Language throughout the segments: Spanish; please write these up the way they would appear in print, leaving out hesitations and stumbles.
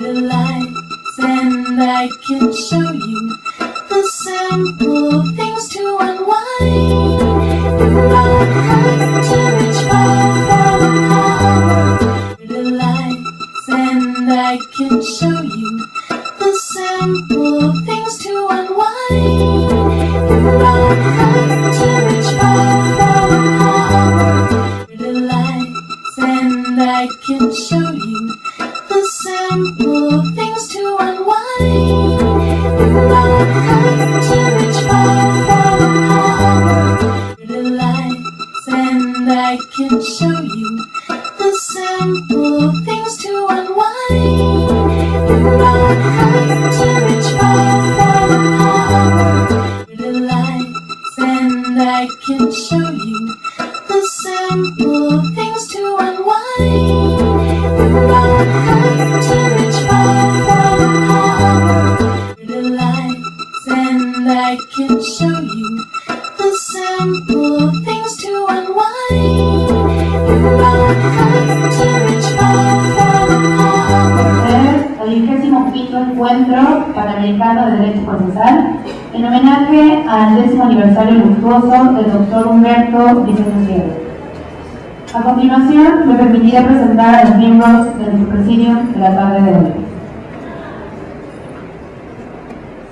the lights and I can show you the simple things to unwind. You don't have to reach far for the power. The lights and I can show you the simple things to unwind. You don't have to reach far for the power. The lights and I can show you the simple things to unwind. You don't have to reach far for the power. The lights and I can show you the simple things to unwind. You don't have to reach far for the power. The lights and I can show you the simple things to unwind. You don't have to reach far for the power. The lights and I can show you the simple things to unwind. You don't have to reach far for the power. El 25º Encuentro Panamericano de Derecho Procesal, en homenaje al 10º aniversario luctuoso del Dr. Humberto Briceño Sierra. A continuación, me permitiré presentar a los miembros de nuestro presidio de la tarde de hoy.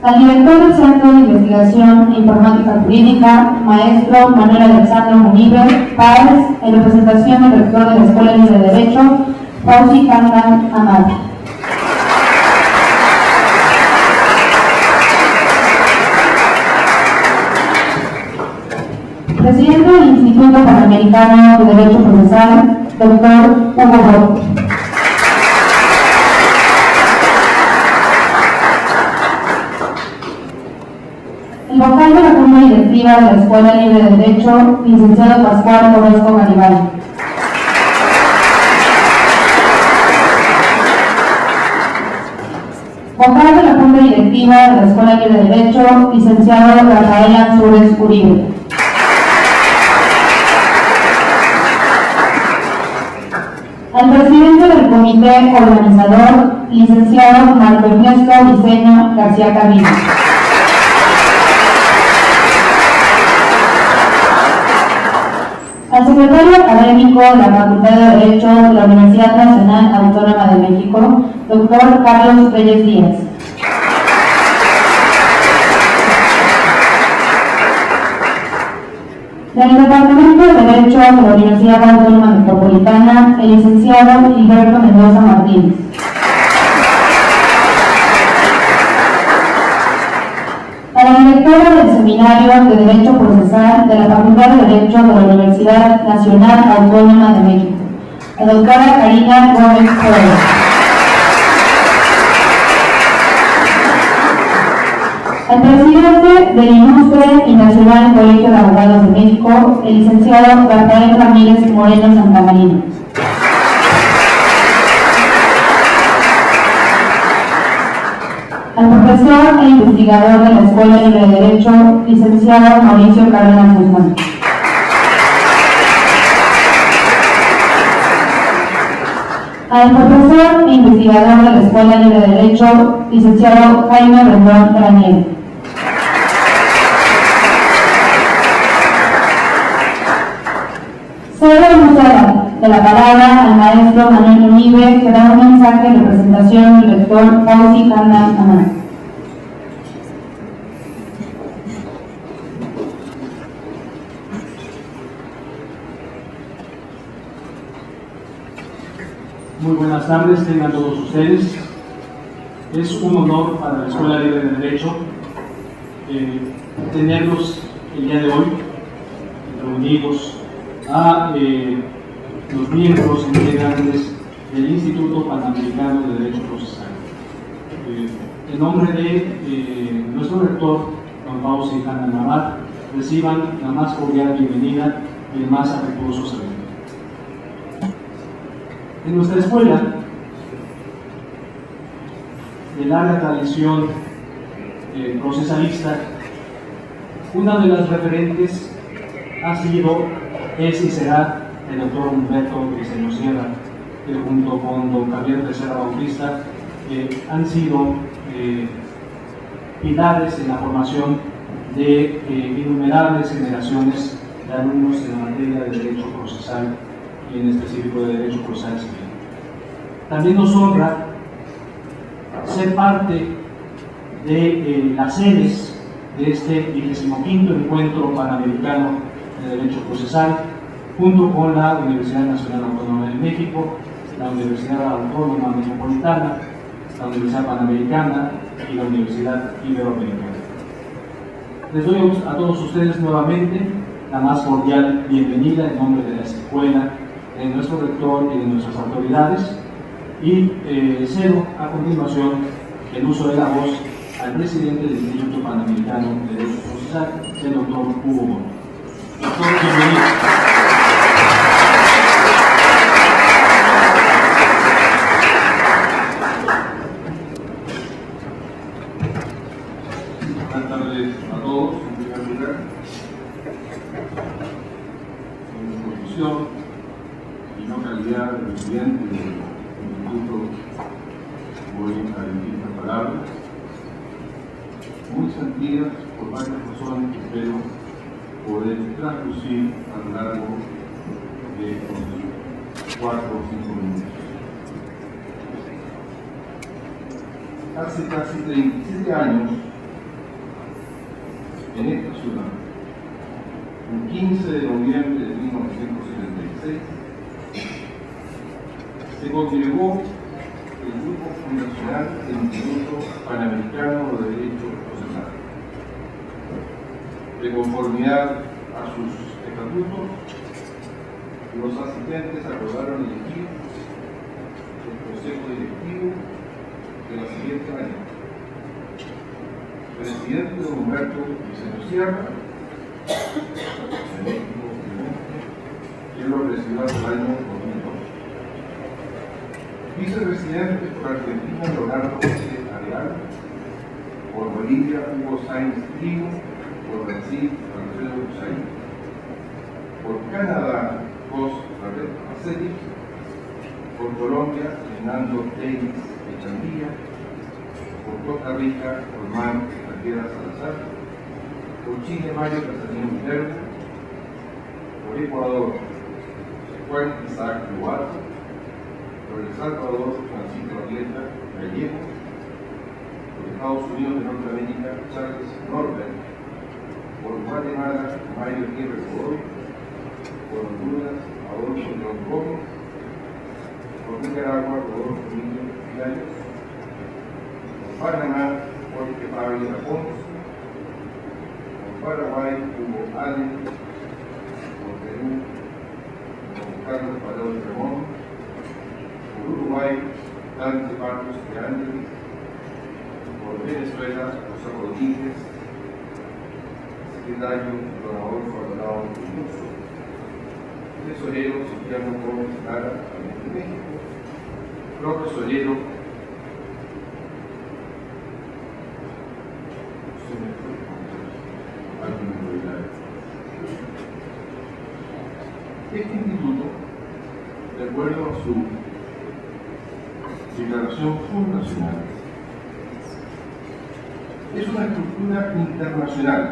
Al director del Centro de Investigación e Informática Jurídica, maestro Manuel Alexandro Munive Páez, en representación del rector de la Escuela Libre de Derecho, Fauci Candan Amat. Presidente del Instituto Panamericano de Derecho Procesal, Dr. Hugo Bock. El vocal de la Junta Directiva de la Escuela Libre de Derecho, licenciado Pascual Orozco Garibay. Vocal de la Junta Directiva de la Escuela Libre de Derecho, licenciado Rafael Ansúrez Uribe. Al presidente del comité organizador, licenciado Marco Ernesto Briceño García Carrillo. Al secretario académico de la Facultad de Derecho de la Universidad Nacional Autónoma de México, doctor Carlos Reyes Díaz. Del Departamento de Derecho de la Universidad Autónoma Metropolitana, el licenciado Gilberto Mendoza Martínez. A la directora del Seminario de Derecho Procesal de la Facultad de Derecho de la Universidad Nacional Autónoma de México, la doctora Karina Gómez Flores. Al presidente del Ilustre y Nacional Colegio de Abogados de México, el licenciado Rafael Ramírez Moreno Santamarino. Al profesor e investigador de la Escuela Libre de Derecho, licenciado Mauricio Cárdenas Guzmán. Al profesor e investigador de la Escuela Libre de Derecho, licenciado Jaime Rendón Ranieri. Cedo el uso de la palabra al maestro Manuel Munive, que da un mensaje en representación del rector Fauci Candan Amat. Muy buenas tardes, tengan todos ustedes. Es un honor para la Escuela Libre de Derecho tenerlos el día de hoy reunidos a los miembros integrantes del Instituto Panamericano de Derecho Procesal. En nombre de nuestro rector, don Fauci Candan Amat, reciban la más cordial bienvenida y el más afectuoso saludo. En nuestra escuela, de larga tradición procesalista, una de las referentes ha sido, es y será el doctor Humberto Briceño Sierra, que junto con don Javier Becerra Bautista han sido pilares en la formación de innumerables generaciones de alumnos en la materia de derecho procesal y en específico de derecho procesal civil. También nos honra ser parte de las sedes de este 25º Encuentro Panamericano de Derecho Procesal, junto con la Universidad Nacional Autónoma de México, la Universidad Autónoma Metropolitana, la Universidad Panamericana y la Universidad Iberoamericana. Les doy a todos ustedes nuevamente la más cordial bienvenida en nombre de la escuela, de nuestro rector y de nuestras autoridades, y cedo a continuación el uso de la voz al presidente del Instituto Panamericano de Derecho Procesal, el doctor Hugo Montt. Doctor, bienvenido. Buenas tardes a todos, en primer lugar. En mi posición y no calidad de estudiante del instituto, voy a dirigir estas palabras, muy sentidas por varias razones que espero poder traducir a lo largo de estos 4 o 5 minutos. Hace casi 37 años, en esta ciudad, el 15 de noviembre de 1976, se congregó el Grupo Fundacional del Instituto Panamericano de Derecho Procesal. De conformidad a sus estatutos, los asistentes acordaron elegir el consejo directivo de la siguiente manera: presidente don Humberto Vicencio Sierra, quien lo presidió hasta el año 2002. Vicepresidente por Argentina Leonardo Areal, por Bolivia Hugo Sáenz Trigo, por Brasil Alfredo Usain, por Canadá Jos Roberto Macetti, por Colombia Fernando Davis Echandía, por Costa Rica Román Javiera Salazar, por Chile Mario Casalino Guillermo, por Ecuador Juan Isaac Lobato, por El Salvador Francisco Atleta Gallego, por Estados Unidos de Norteamérica Charles Norbert, por Guatemala Mario Guerrero Godoy, por Honduras Adolfo León Gómez, por Nicaragua Rodolfo Emilio Fiallos, por Panamá Jorge Pablo Pons, por Paraguay Hugo Allen, por Perú Juan Carlos Parado Ramón, por Uruguay Dante Barros de Ángeles, por Venezuela José Rodríguez, secretario don Adolfo Alvarado Muñoz, tesorero Cipriano Gómez Lara, de México, profesorero este instituto, de acuerdo a su declaración fundacional, es una estructura internacional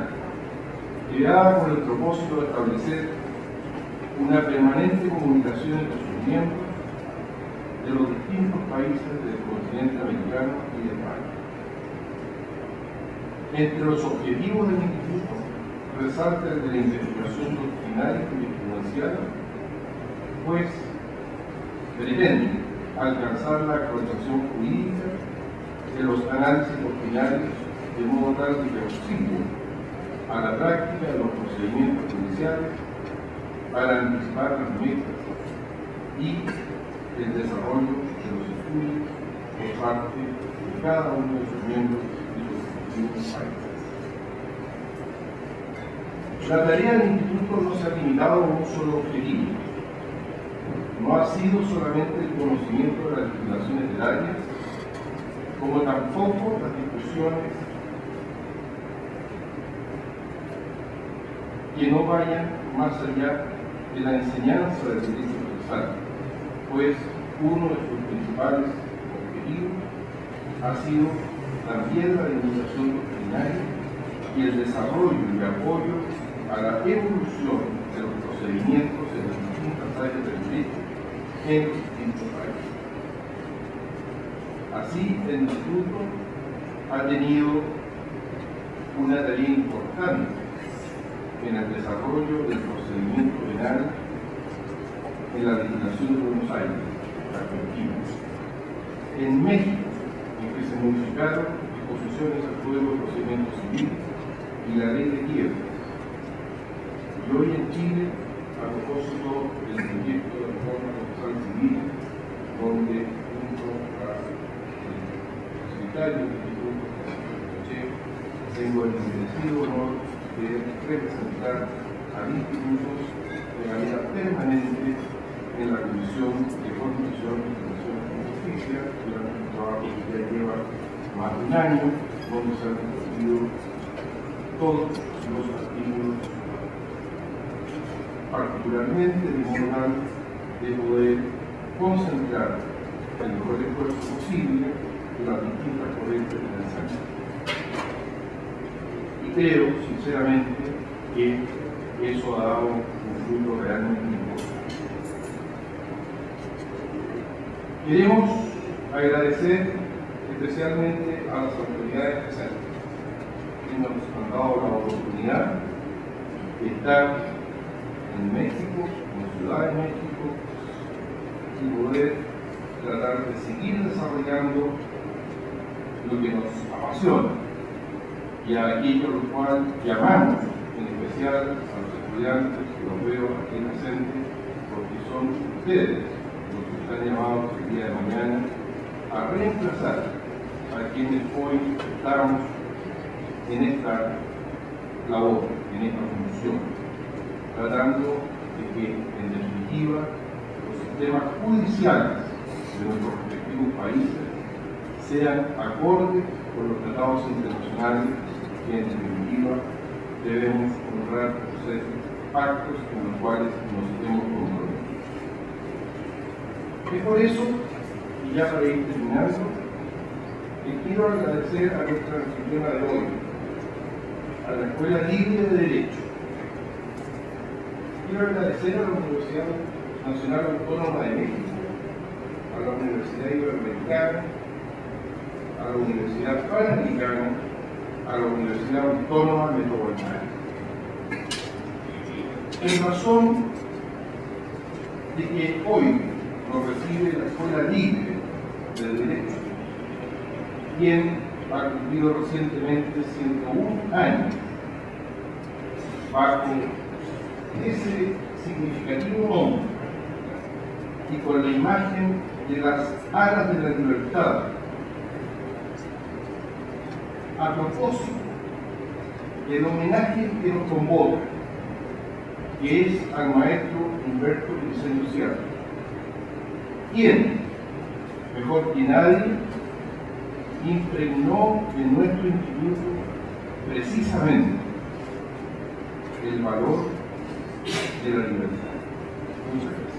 creada con el propósito de establecer una permanente comunicación entre sus miembros de los distintos países del continente americano y de España. Entre los objetivos del instituto resalta el de la investigación doctrinaria y jurisprudencial, pues pretende alcanzar la actualización jurídica de los análisis doctrinarios de modo tal que auxilie a la práctica de los procedimientos judiciales para anticipar las metas y el desarrollo de los estudios por parte de cada uno de sus miembros y sus respectivos países. La tarea del Instituto no se ha limitado a un solo objetivo. No ha sido solamente el conocimiento de las legislaciones literarias, como tampoco las discusiones que no vayan más allá de la enseñanza del derecho procesal, pues uno de sus principales objetivos ha sido también la divulgación doctrinaria y el desarrollo y apoyo a la evolución de los procedimientos en las distintas áreas del derecho en los distintos países. Así, el Instituto ha tenido una tarea importante en el desarrollo del procedimiento penal en la legislación de Buenos Aires, Argentina. En México, en que se modificaron disposiciones al Código de Procedimiento Civil y la Ley de Quiebras. Y hoy en Chile, a propósito del proyecto de reforma procesal civil, donde junto al secretario del Instituto, tengo el merecido honor de representar al Instituto de manera permanente en la Comisión de Constitución, Legislación y Justicia, durante un trabajo que ya lleva más de un año, donde se han discutido todos los artículos, particularmente de modo de poder concentrar el mejor esfuerzo posible en las distintas corrientes de pensamiento. Y creo, sinceramente, que eso ha dado un fruto realmente importante. Queremos agradecer especialmente a las autoridades presentes que nos han dado la oportunidad de estar en México, en Ciudad de México, y poder tratar de seguir desarrollando lo que nos apasiona y a aquello a lo cual llamamos, en especial a los estudiantes que los veo aquí presentes, porque son ustedes los que están llamados el día de mañana a reemplazar a quienes hoy estamos en esta labor, en esta función, tratando de que, en definitiva, los sistemas judiciales de nuestros respectivos países sean acordes con los tratados internacionales que, en definitiva, debemos honrar por ser pactos con los cuales nos hemos comprometido. Es por eso, y ya para ir terminando, que quiero agradecer a nuestra anfitriona de hoy, a la Escuela Libre de Derecho. Quiero agradecer a la Universidad Nacional Autónoma de México, a la Universidad Iberoamericana, a la Universidad Panamericana, a la Universidad Autónoma Metropolitana. En razón de que hoy nos recibe la Escuela Libre de Derecho, quien ha cumplido recientemente 101 años bajo ese significativo nombre y con la imagen de las alas de la libertad. A propósito del homenaje que nos convoca, que es al maestro Humberto Vicencio Sierra, quien, mejor que nadie, impregnó en nuestro instituto precisamente el valor de la libertad. Muchas gracias.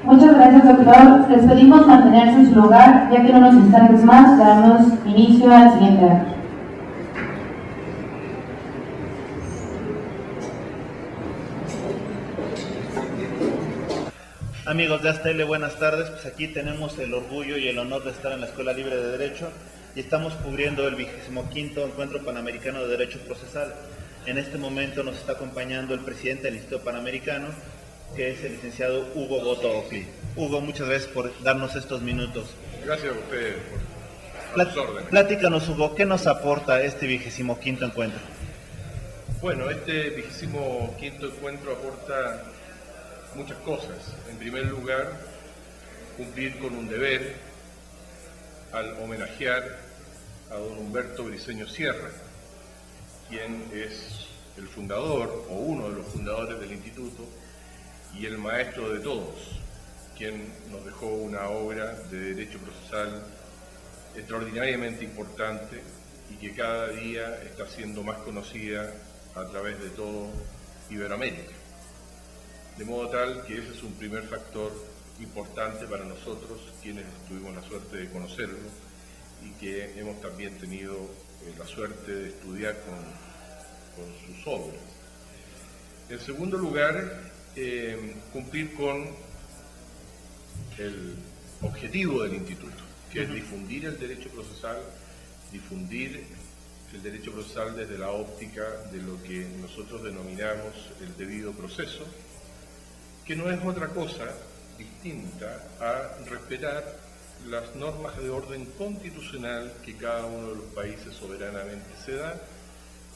Muchas gracias, doctor. Les pedimos mantenerse en su lugar, ya que en unos instantes más daremos inicio al siguiente acto. Amigos de Aztele, buenas tardes. Pues aquí tenemos el orgullo y el honor de estar en la Escuela Libre de Derecho y estamos cubriendo el 25º Encuentro Panamericano de Derecho Procesal. En este momento nos está acompañando el presidente del Instituto Panamericano, que es el licenciado Hugo Boto Ocli. Hugo, muchas gracias por darnos estos minutos. Gracias a ustedes por sus órdenes. Platícanos, Hugo, ¿qué nos aporta este 25º encuentro? Bueno, este 25º encuentro aporta muchas cosas. En primer lugar, cumplir con un deber al homenajear a don Humberto Briceño Sierra, quien es el fundador o uno de los fundadores del instituto y el maestro de todos, quien nos dejó una obra de derecho procesal extraordinariamente importante y que cada día está siendo más conocida a través de todo Iberoamérica. De modo tal que ese es un primer factor importante para nosotros, quienes tuvimos la suerte de conocerlo y que hemos también tenido la suerte de estudiar con sus obras. En segundo lugar, cumplir con el objetivo del instituto, que es difundir el derecho procesal, difundir el derecho procesal desde la óptica de lo que nosotros denominamos el debido proceso, que no es otra cosa distinta a respetar las normas de orden constitucional que cada uno de los países soberanamente se da,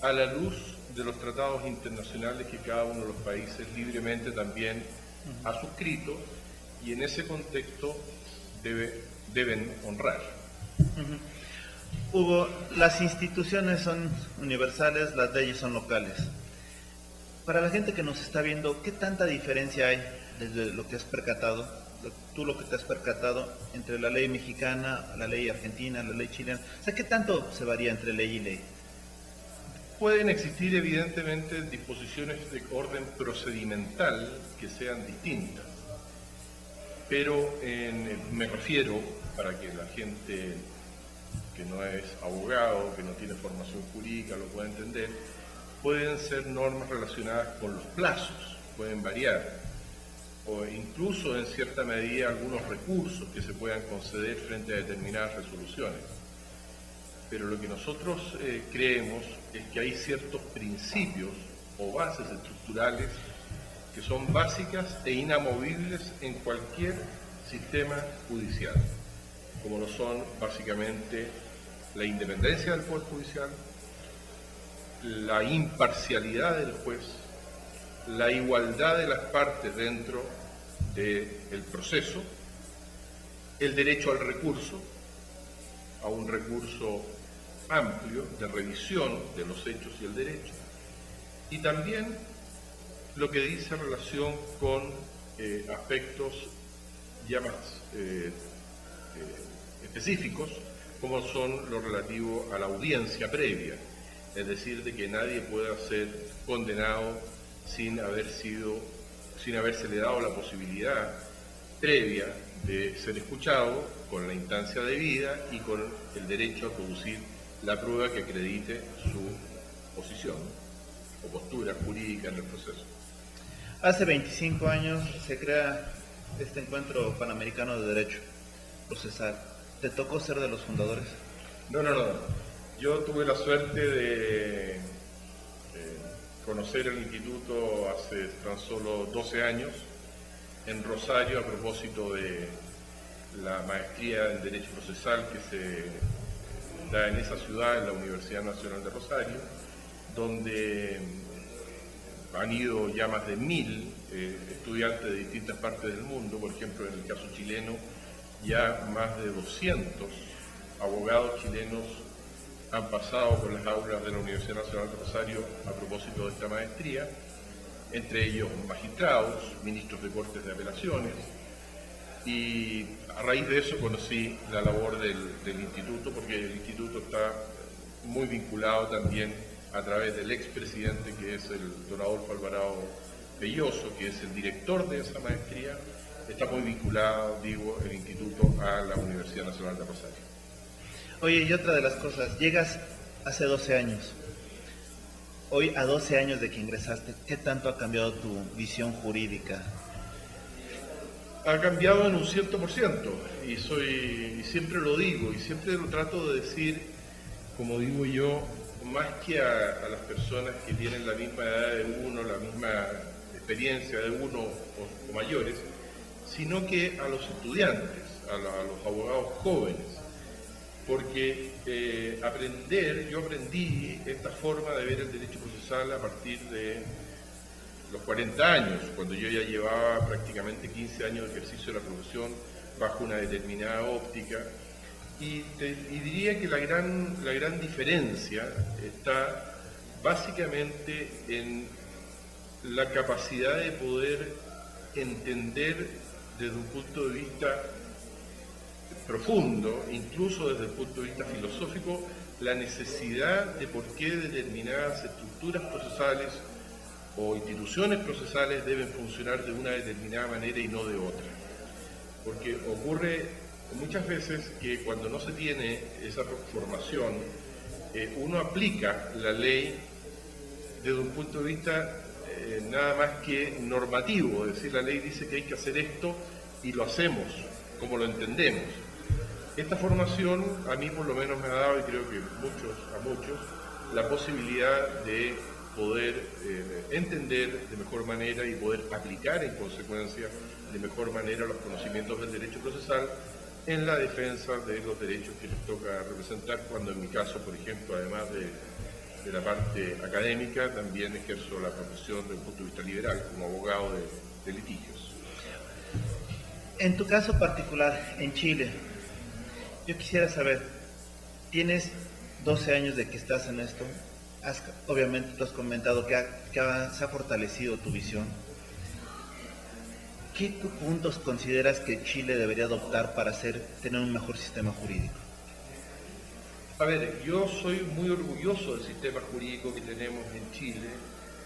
a la luz de los tratados internacionales que cada uno de los países libremente también ha suscrito y en ese contexto deben honrar. Hugo, las instituciones son universales, las leyes son locales. Para la gente que nos está viendo, ¿qué tanta diferencia hay desde lo que has percatado, tú lo que te has percatado, entre la ley mexicana, la ley argentina, la ley chilena? O sea, ¿qué tanto se varía entre ley y ley? Pueden existir evidentemente disposiciones de orden procedimental que sean distintas, pero me refiero, para que la gente que no es abogado, que no tiene formación jurídica lo pueda entender, pueden ser normas relacionadas con los plazos, pueden variar, o incluso en cierta medida algunos recursos que se puedan conceder frente a determinadas resoluciones. Pero lo que nosotros creemos es que hay ciertos principios o bases estructurales que son básicas e inamovibles en cualquier sistema judicial, como lo son básicamente la independencia del Poder Judicial, la imparcialidad del juez, la igualdad de las partes dentro del proceso, el derecho al recurso, a un recurso amplio de revisión de los hechos y el derecho, y también lo que dice relación con aspectos ya más específicos, como son lo relativo a la audiencia previa, es decir, de que nadie pueda ser condenado sin habérsele dado la posibilidad previa de ser escuchado con la instancia debida y con el derecho a producir la prueba que acredite su posición o postura jurídica en el proceso. Hace 25 años se crea este encuentro panamericano de derecho procesal. ¿Te tocó ser de los fundadores? No. Yo tuve la suerte de conocer el instituto hace tan solo 12 años en Rosario a propósito de la maestría en Derecho Procesal que se da en esa ciudad, en la Universidad Nacional de Rosario, donde han ido ya más de 1000 estudiantes de distintas partes del mundo. Por ejemplo, en el caso chileno, ya más de 200 abogados chilenos han pasado por las aulas de la Universidad Nacional de Rosario a propósito de esta maestría, entre ellos magistrados, ministros de cortes de apelaciones, y a raíz de eso conocí la labor del instituto, porque el instituto está muy vinculado también a través del expresidente, que es el don Adolfo Alvarado Belloso, que es el director de esa maestría. Está muy vinculado, digo, el instituto a la Universidad Nacional de Rosario. Oye, y otra de las cosas, llegas hace 12 años. Hoy, a 12 años de que ingresaste, ¿qué tanto ha cambiado tu visión jurídica? Ha cambiado en un 100%, y siempre lo digo, y siempre lo trato de decir, como digo yo, más que a las personas que tienen la misma edad de uno, la misma experiencia de uno o mayores, sino que a los estudiantes, a los abogados jóvenes, porque yo aprendí esta forma de ver el derecho procesal a partir de los 40 años, cuando yo ya llevaba prácticamente 15 años de ejercicio de la profesión bajo una determinada óptica, Y diría que la gran diferencia está básicamente en la capacidad de poder entender desde un punto de vista profundo, incluso desde el punto de vista filosófico, la necesidad de por qué determinadas estructuras procesales o instituciones procesales deben funcionar de una determinada manera y no de otra. Porque ocurre muchas veces que cuando no se tiene esa formación, uno aplica la ley desde un punto de vista nada más que normativo, es decir, la ley dice que hay que hacer esto y lo hacemos como lo entendemos. Esta formación a mí por lo menos me ha dado, y creo que a muchos, la posibilidad de poder entender de mejor manera y poder aplicar en consecuencia de mejor manera los conocimientos del derecho procesal en la defensa de los derechos que les toca representar, cuando en mi caso, por ejemplo, además de la parte académica, también ejerzo la profesión desde un punto de vista liberal, como abogado de litigios. En tu caso particular, en Chile, yo quisiera saber, tienes 12 años de que estás en esto, obviamente tú has comentado que se ha fortalecido tu visión. ¿Qué puntos consideras que Chile debería adoptar para tener un mejor sistema jurídico? A ver, yo soy muy orgulloso del sistema jurídico que tenemos en Chile,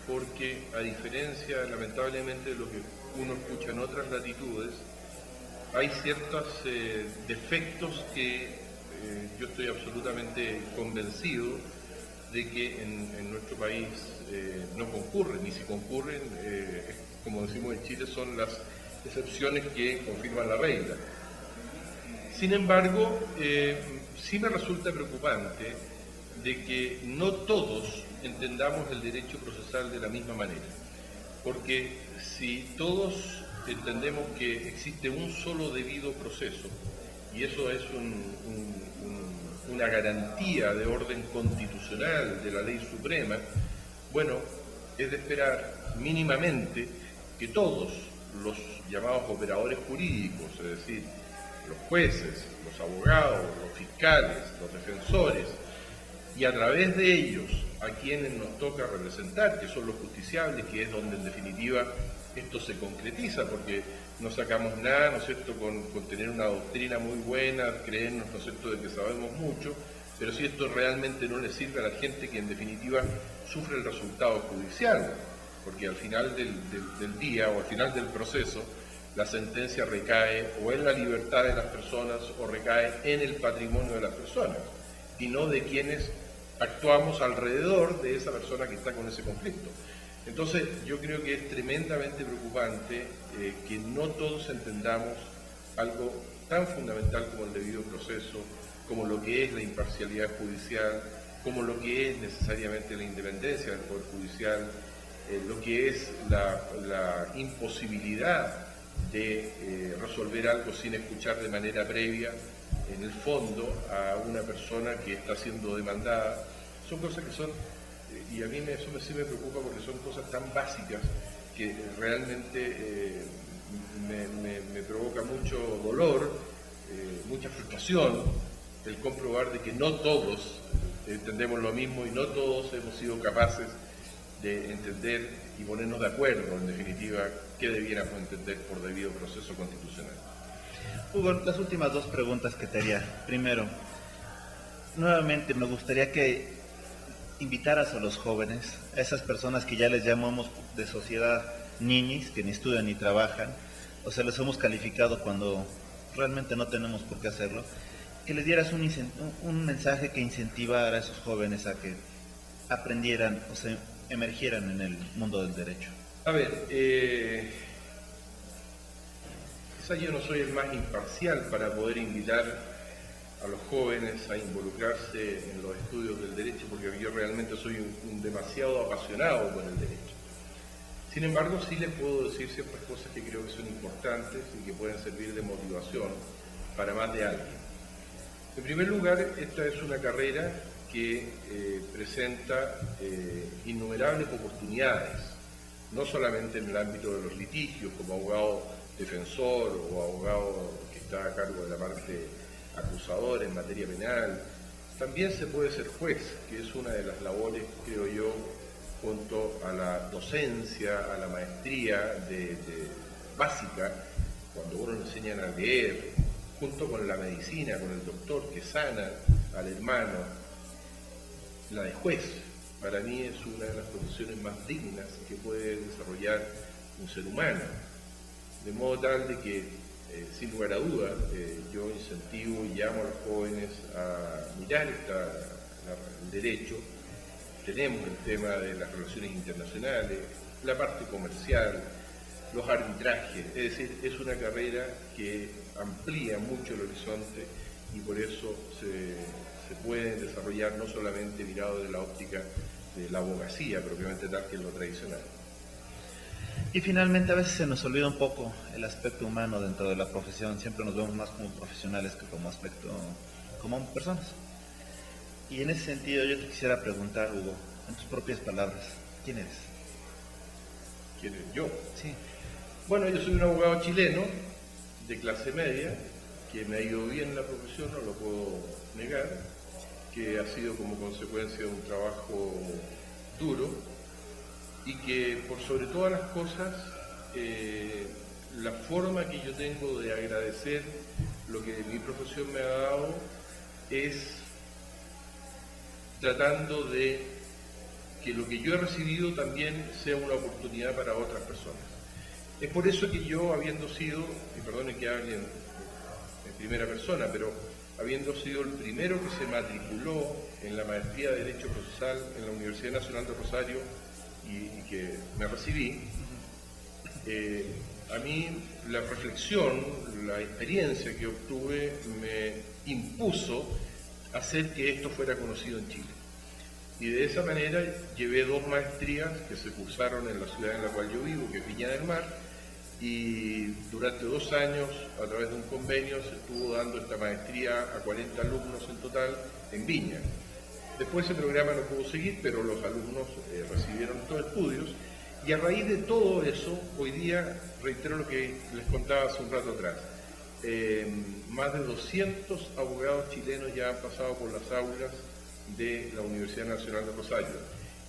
porque a diferencia, lamentablemente, de lo que uno escucha en otras latitudes, hay ciertos defectos que yo estoy absolutamente convencido de que en nuestro país no concurren, y si concurren, como decimos en Chile, son las excepciones que confirman la regla. Sin embargo, sí me resulta preocupante de que no todos entendamos el derecho procesal de la misma manera, porque si todos entendemos que existe un solo debido proceso, y eso es una garantía de orden constitucional de la ley suprema, bueno, es de esperar mínimamente que todos los llamados operadores jurídicos, es decir, los jueces, los abogados, los fiscales, los defensores, y a través de ellos a quienes nos toca representar, que son los justiciables, que es donde en definitiva esto se concretiza, porque no sacamos nada, ¿no es cierto?, con tener una doctrina muy buena, creernos, ¿no es cierto?, de que sabemos mucho, pero si esto realmente no le sirve a la gente que en definitiva sufre el resultado judicial, porque al final del día o al final del proceso, la sentencia recae o en la libertad de las personas o recae en el patrimonio de las personas, y no de quienes actuamos alrededor de esa persona que está con ese conflicto. Entonces, yo creo que es tremendamente preocupante que no todos entendamos algo tan fundamental como el debido proceso, como lo que es la imparcialidad judicial, como lo que es necesariamente la independencia del Poder Judicial, lo que es la imposibilidad de resolver algo sin escuchar de manera previa, en el fondo, a una persona que está siendo demandada. Son cosas que son, y a mí eso sí me preocupa, porque son cosas tan básicas que realmente me provoca mucho dolor, mucha frustración, el comprobar de que no todos entendemos lo mismo y no todos hemos sido capaces de entender y ponernos de acuerdo, en definitiva, qué debiéramos entender por debido proceso constitucional. Hugo, las últimas dos preguntas que te haría. Primero, nuevamente me gustaría que invitaras a los jóvenes, a esas personas que ya les llamamos de sociedad niñis, que ni estudian ni trabajan, o sea, los hemos calificado cuando realmente no tenemos por qué hacerlo, que les dieras un mensaje que incentivara a esos jóvenes a que aprendieran o se emergieran en el mundo del derecho. A ver, quizás yo no soy el más imparcial para poder invitar a los jóvenes a involucrarse en los estudios del derecho, porque yo realmente soy un demasiado apasionado por el derecho. Sin embargo, sí les puedo decir ciertas cosas que creo que son importantes y que pueden servir de motivación para más de alguien. En primer lugar, esta es una carrera que presenta innumerables oportunidades, no solamente en el ámbito de los litigios, como abogado defensor o abogado que está a cargo de la parte acusador en materia penal. También se puede ser juez, que es una de las labores, creo yo, junto a la docencia, a la maestría básica, cuando uno le enseñan a leer, junto con la medicina, con el doctor que sana al hermano. La de juez, para mí, es una de las profesiones más dignas que puede desarrollar un ser humano. De modo tal de que, sin lugar a dudas, yo incentivo y llamo a los jóvenes a mirar el derecho. Tenemos el tema de las relaciones internacionales, la parte comercial, los arbitrajes, es decir, es una carrera que amplía mucho el horizonte y por eso se puede desarrollar no solamente mirado de la óptica de la abogacía propiamente tal, que es lo tradicional. Y finalmente a veces se nos olvida un poco el aspecto humano dentro de la profesión, siempre nos vemos más como profesionales que como personas. Y en ese sentido yo te quisiera preguntar, Hugo, en tus propias palabras, ¿quién eres? ¿Quién es yo? Sí. Bueno, yo soy un abogado chileno de clase media, que me ha ido bien en la profesión, no lo puedo negar, que ha sido como consecuencia de un trabajo duro y que por sobre todas las cosas la forma que yo tengo de agradecer lo que mi profesión me ha dado es tratando de que lo que yo he recibido también sea una oportunidad para otras personas. Es por eso que yo, habiendo sido, y perdonen que hable en primera persona, pero habiendo sido el primero que se matriculó en la maestría de Derecho Procesal en la Universidad Nacional de Rosario y que me recibí, a mí la reflexión, la experiencia que obtuve me impuso hacer que esto fuera conocido en Chile. Y de esa manera llevé 2 maestrías que se cursaron en la ciudad en la cual yo vivo, que es Viña del Mar, y durante 2 años, a través de un convenio, se estuvo dando esta maestría a 40 alumnos en total en Viña. Después ese programa no pudo seguir, pero los alumnos recibieron estos estudios, y a raíz de todo eso, hoy día, reitero lo que les contaba hace un rato atrás, más de 200 abogados chilenos ya han pasado por las aulas de la Universidad Nacional de Rosario,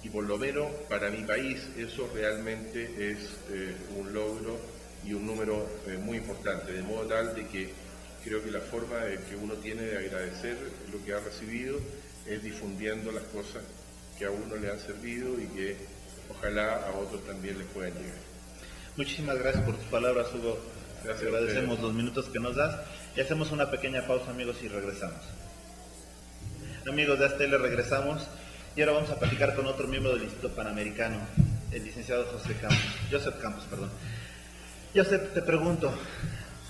y por lo menos para mi país eso realmente es un logro y un número muy importante, de modo tal de que creo que la forma que uno tiene de agradecer lo que ha recibido es difundiendo las cosas que a uno le han servido y que ojalá a otros también les puedan llegar. Muchísimas gracias por tus palabras, Hugo. Gracias. Agradecemos los minutos que nos das y hacemos una pequeña pausa, amigos, y regresamos. Amigos de ASTEL, regresamos y ahora vamos a platicar con otro miembro del Instituto Panamericano, el licenciado Joseph Campos. Joseph, te pregunto,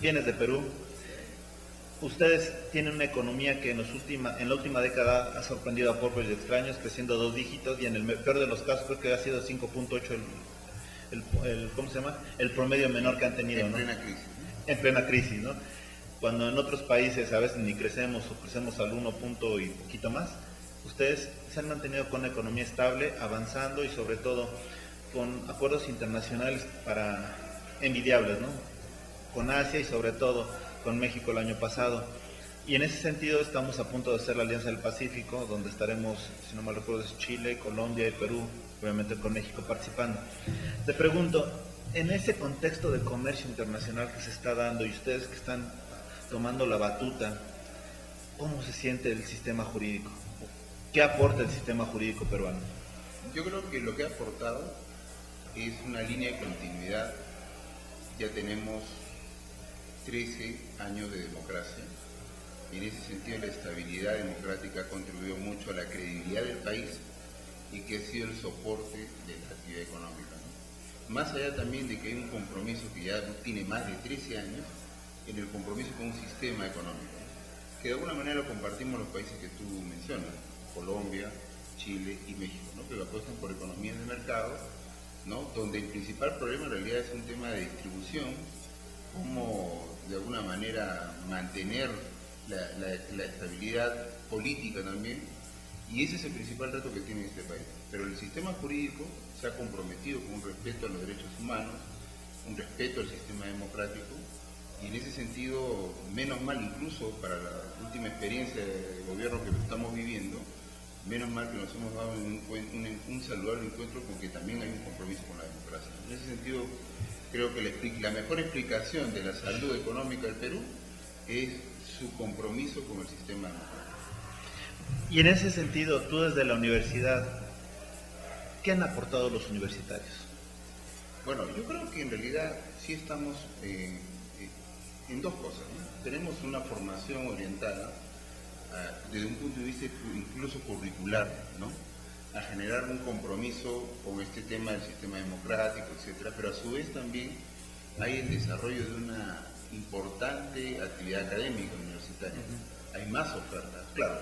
vienes de Perú, ustedes tienen una economía que en la última década ha sorprendido a propios y extraños, creciendo 2 dígitos y en el peor de los casos creo que ha sido 5.8 el promedio menor que han tenido, en ¿no? plena crisis. En plena crisis, ¿no? Cuando en otros países a veces ni crecemos o crecemos al 1 punto y poquito más, ustedes se han mantenido con una economía estable, avanzando y sobre todo con acuerdos internacionales envidiables, ¿no? Con Asia y sobre todo con México el año pasado. Y en ese sentido estamos a punto de hacer la Alianza del Pacífico, donde estaremos, si no mal recuerdo, es Chile, Colombia y Perú, obviamente con México participando. Te pregunto, en ese contexto de comercio internacional que se está dando y ustedes que están tomando la batuta, ¿cómo se siente el sistema jurídico? ¿Qué aporta el sistema jurídico peruano? Yo creo que lo que ha aportado es una línea de continuidad. Ya tenemos 13 años de democracia. En ese sentido, la estabilidad democrática ha contribuido mucho a la credibilidad del país y que ha sido el soporte de la actividad económica, ¿no? Más allá también de que hay un compromiso que ya tiene más de 13 años en el compromiso con un sistema económico, ¿no? Que de alguna manera lo compartimos los países que tú mencionas, Colombia, Chile y México, ¿no? Que lo apuestan por economías de mercado, ¿no? Donde el principal problema en realidad es un tema de distribución, cómo de alguna manera mantener la estabilidad política también, y ese es el principal reto que tiene este país. Pero el sistema jurídico se ha comprometido con un respeto a los derechos humanos, un respeto al sistema democrático, Y en ese sentido, menos mal incluso para la última experiencia de gobierno que estamos viviendo, menos mal que nos hemos dado un saludable encuentro con que también hay un compromiso con la democracia. En ese sentido, creo que la mejor explicación de la salud económica del Perú es su compromiso con el sistema democrático. Y en ese sentido, tú desde la universidad, ¿qué han aportado los universitarios? Bueno, yo creo que en realidad sí estamos en dos cosas, ¿no? Tenemos una formación orientada desde un punto de vista incluso curricular, ¿no?, a generar un compromiso con este tema del sistema democrático, etcétera, pero a su vez también hay el desarrollo de una importante actividad académica universitaria. Hay más ofertas, claro.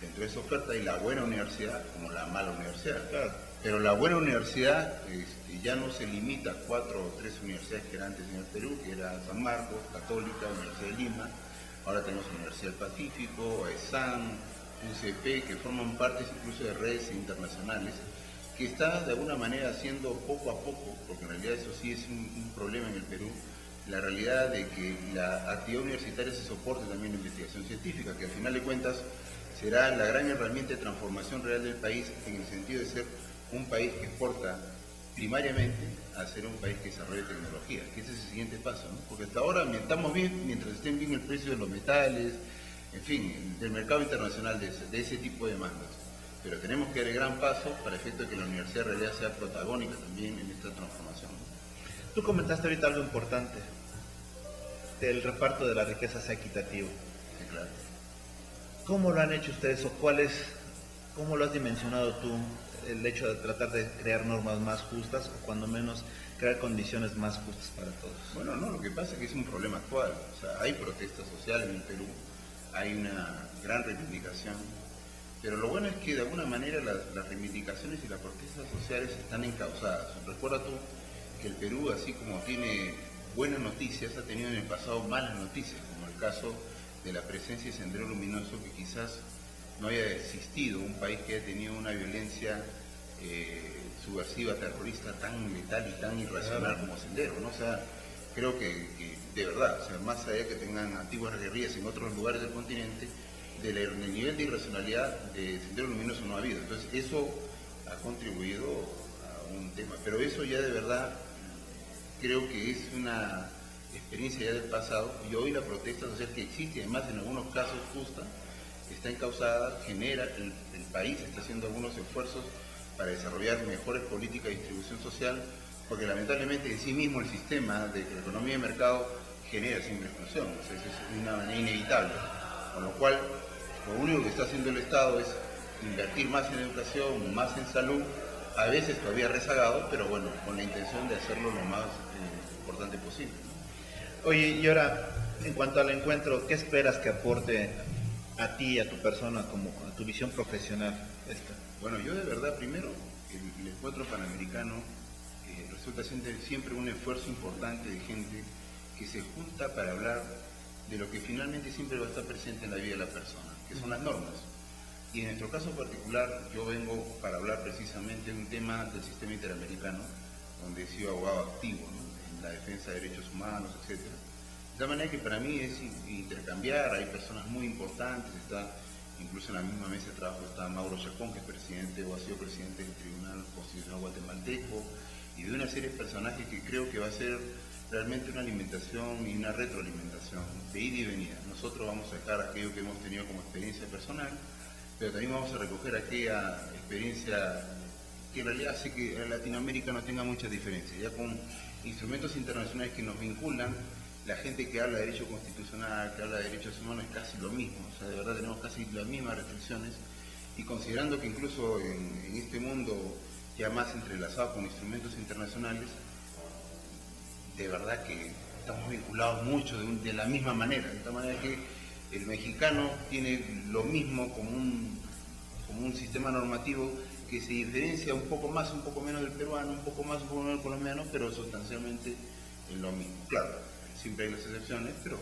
Dentro de esa oferta hay la buena universidad como la mala universidad. Claro. Pero la buena universidad ya no se limita a 4 o 3 universidades que eran antes en el Perú, que era San Marcos, Católica, Universidad de Lima. Ahora tenemos Universidad del Pacífico, AESAN, UCP, que forman parte incluso de redes internacionales, que está de alguna manera haciendo poco a poco, porque en realidad eso sí es un problema en el Perú, la realidad de que la actividad universitaria se soporte también en investigación científica, que al final de cuentas será la gran herramienta de transformación real del país, en el sentido de ser un país que exporta primariamente a ser un país que desarrolle tecnología, que ese es el siguiente paso, ¿no? Porque hasta ahora estamos bien mientras estén bien el precio de los metales, en fin, del mercado internacional de ese tipo de demandas. Pero tenemos que dar el gran paso para efecto de que la universidad en realidad sea protagónica también en esta transformación. Tú comentaste ahorita algo importante, que el reparto de la riqueza sea equitativo. Sí, claro. ¿Cómo lo han hecho ustedes o cómo lo has dimensionado tú, el hecho de tratar de crear normas más justas o cuando menos crear condiciones más justas para todos? Bueno, no, lo que pasa es que es un problema actual. O sea, hay protestas sociales en el Perú, hay una gran reivindicación, pero lo bueno es que de alguna manera las reivindicaciones y las protestas sociales están encausadas. Recuerda tú que el Perú, así como tiene buenas noticias, ha tenido en el pasado malas noticias, como el caso de la presencia de Sendero Luminoso, que quizás no haya existido un país que haya tenido una violencia subversiva, terrorista tan letal y tan irracional como Sendero, ¿no? O sea, creo que de verdad, o sea, más allá que tengan antiguas guerrillas en otros lugares del continente, del nivel de irracionalidad de Sendero Luminoso no ha habido. Entonces eso ha contribuido a un tema, pero eso ya de verdad creo que es una experiencia ya del pasado, y hoy la protesta social que existe, además en algunos casos justa, está encausada, genera, el país está haciendo algunos esfuerzos para desarrollar mejores políticas de distribución social, porque lamentablemente en sí mismo el sistema de la economía de mercado genera siempre exclusión, o sea, eso es una manera inevitable, con lo cual lo único que está haciendo el Estado es invertir más en educación, más en salud, a veces todavía rezagado, pero bueno, con la intención de hacerlo lo más importante posible, ¿no? Oye, y ahora, en cuanto al encuentro, ¿qué esperas que aporte a ti, a tu persona, como a tu visión profesional esta? Bueno, yo de verdad, primero, el encuentro panamericano resulta siempre un esfuerzo importante de gente que se junta para hablar de lo que finalmente siempre va a estar presente en la vida de la persona, que son las normas. Y en nuestro caso particular, yo vengo para hablar precisamente de un tema del sistema interamericano, donde he sido abogado activo, ¿no?, en la defensa de derechos humanos, etc. De tal manera que para mí es intercambiar, hay personas muy importantes, está incluso en la misma mesa de trabajo está Mauro Chacón, que es presidente o ha sido presidente del Tribunal Constitucional Guatemalteco, y de una serie de personajes que creo que va a ser realmente una alimentación y una retroalimentación de ida y venida. Nosotros vamos a sacar aquello que hemos tenido como experiencia personal, pero también vamos a recoger aquella experiencia que en realidad hace que Latinoamérica no tenga muchas diferencias. Ya con instrumentos internacionales que nos vinculan, la gente que habla de derecho constitucional, que habla de derechos humanos, es casi lo mismo. O sea, de verdad tenemos casi las mismas restricciones, y considerando que incluso en este mundo ya más entrelazado con instrumentos internacionales, de verdad que estamos vinculados mucho de la misma manera, de tal manera que el mexicano tiene lo mismo como un sistema normativo que se diferencia un poco más, un poco menos del peruano, un poco más, un poco menos del colombiano, pero sustancialmente es lo mismo. Claro, siempre hay las excepciones, pero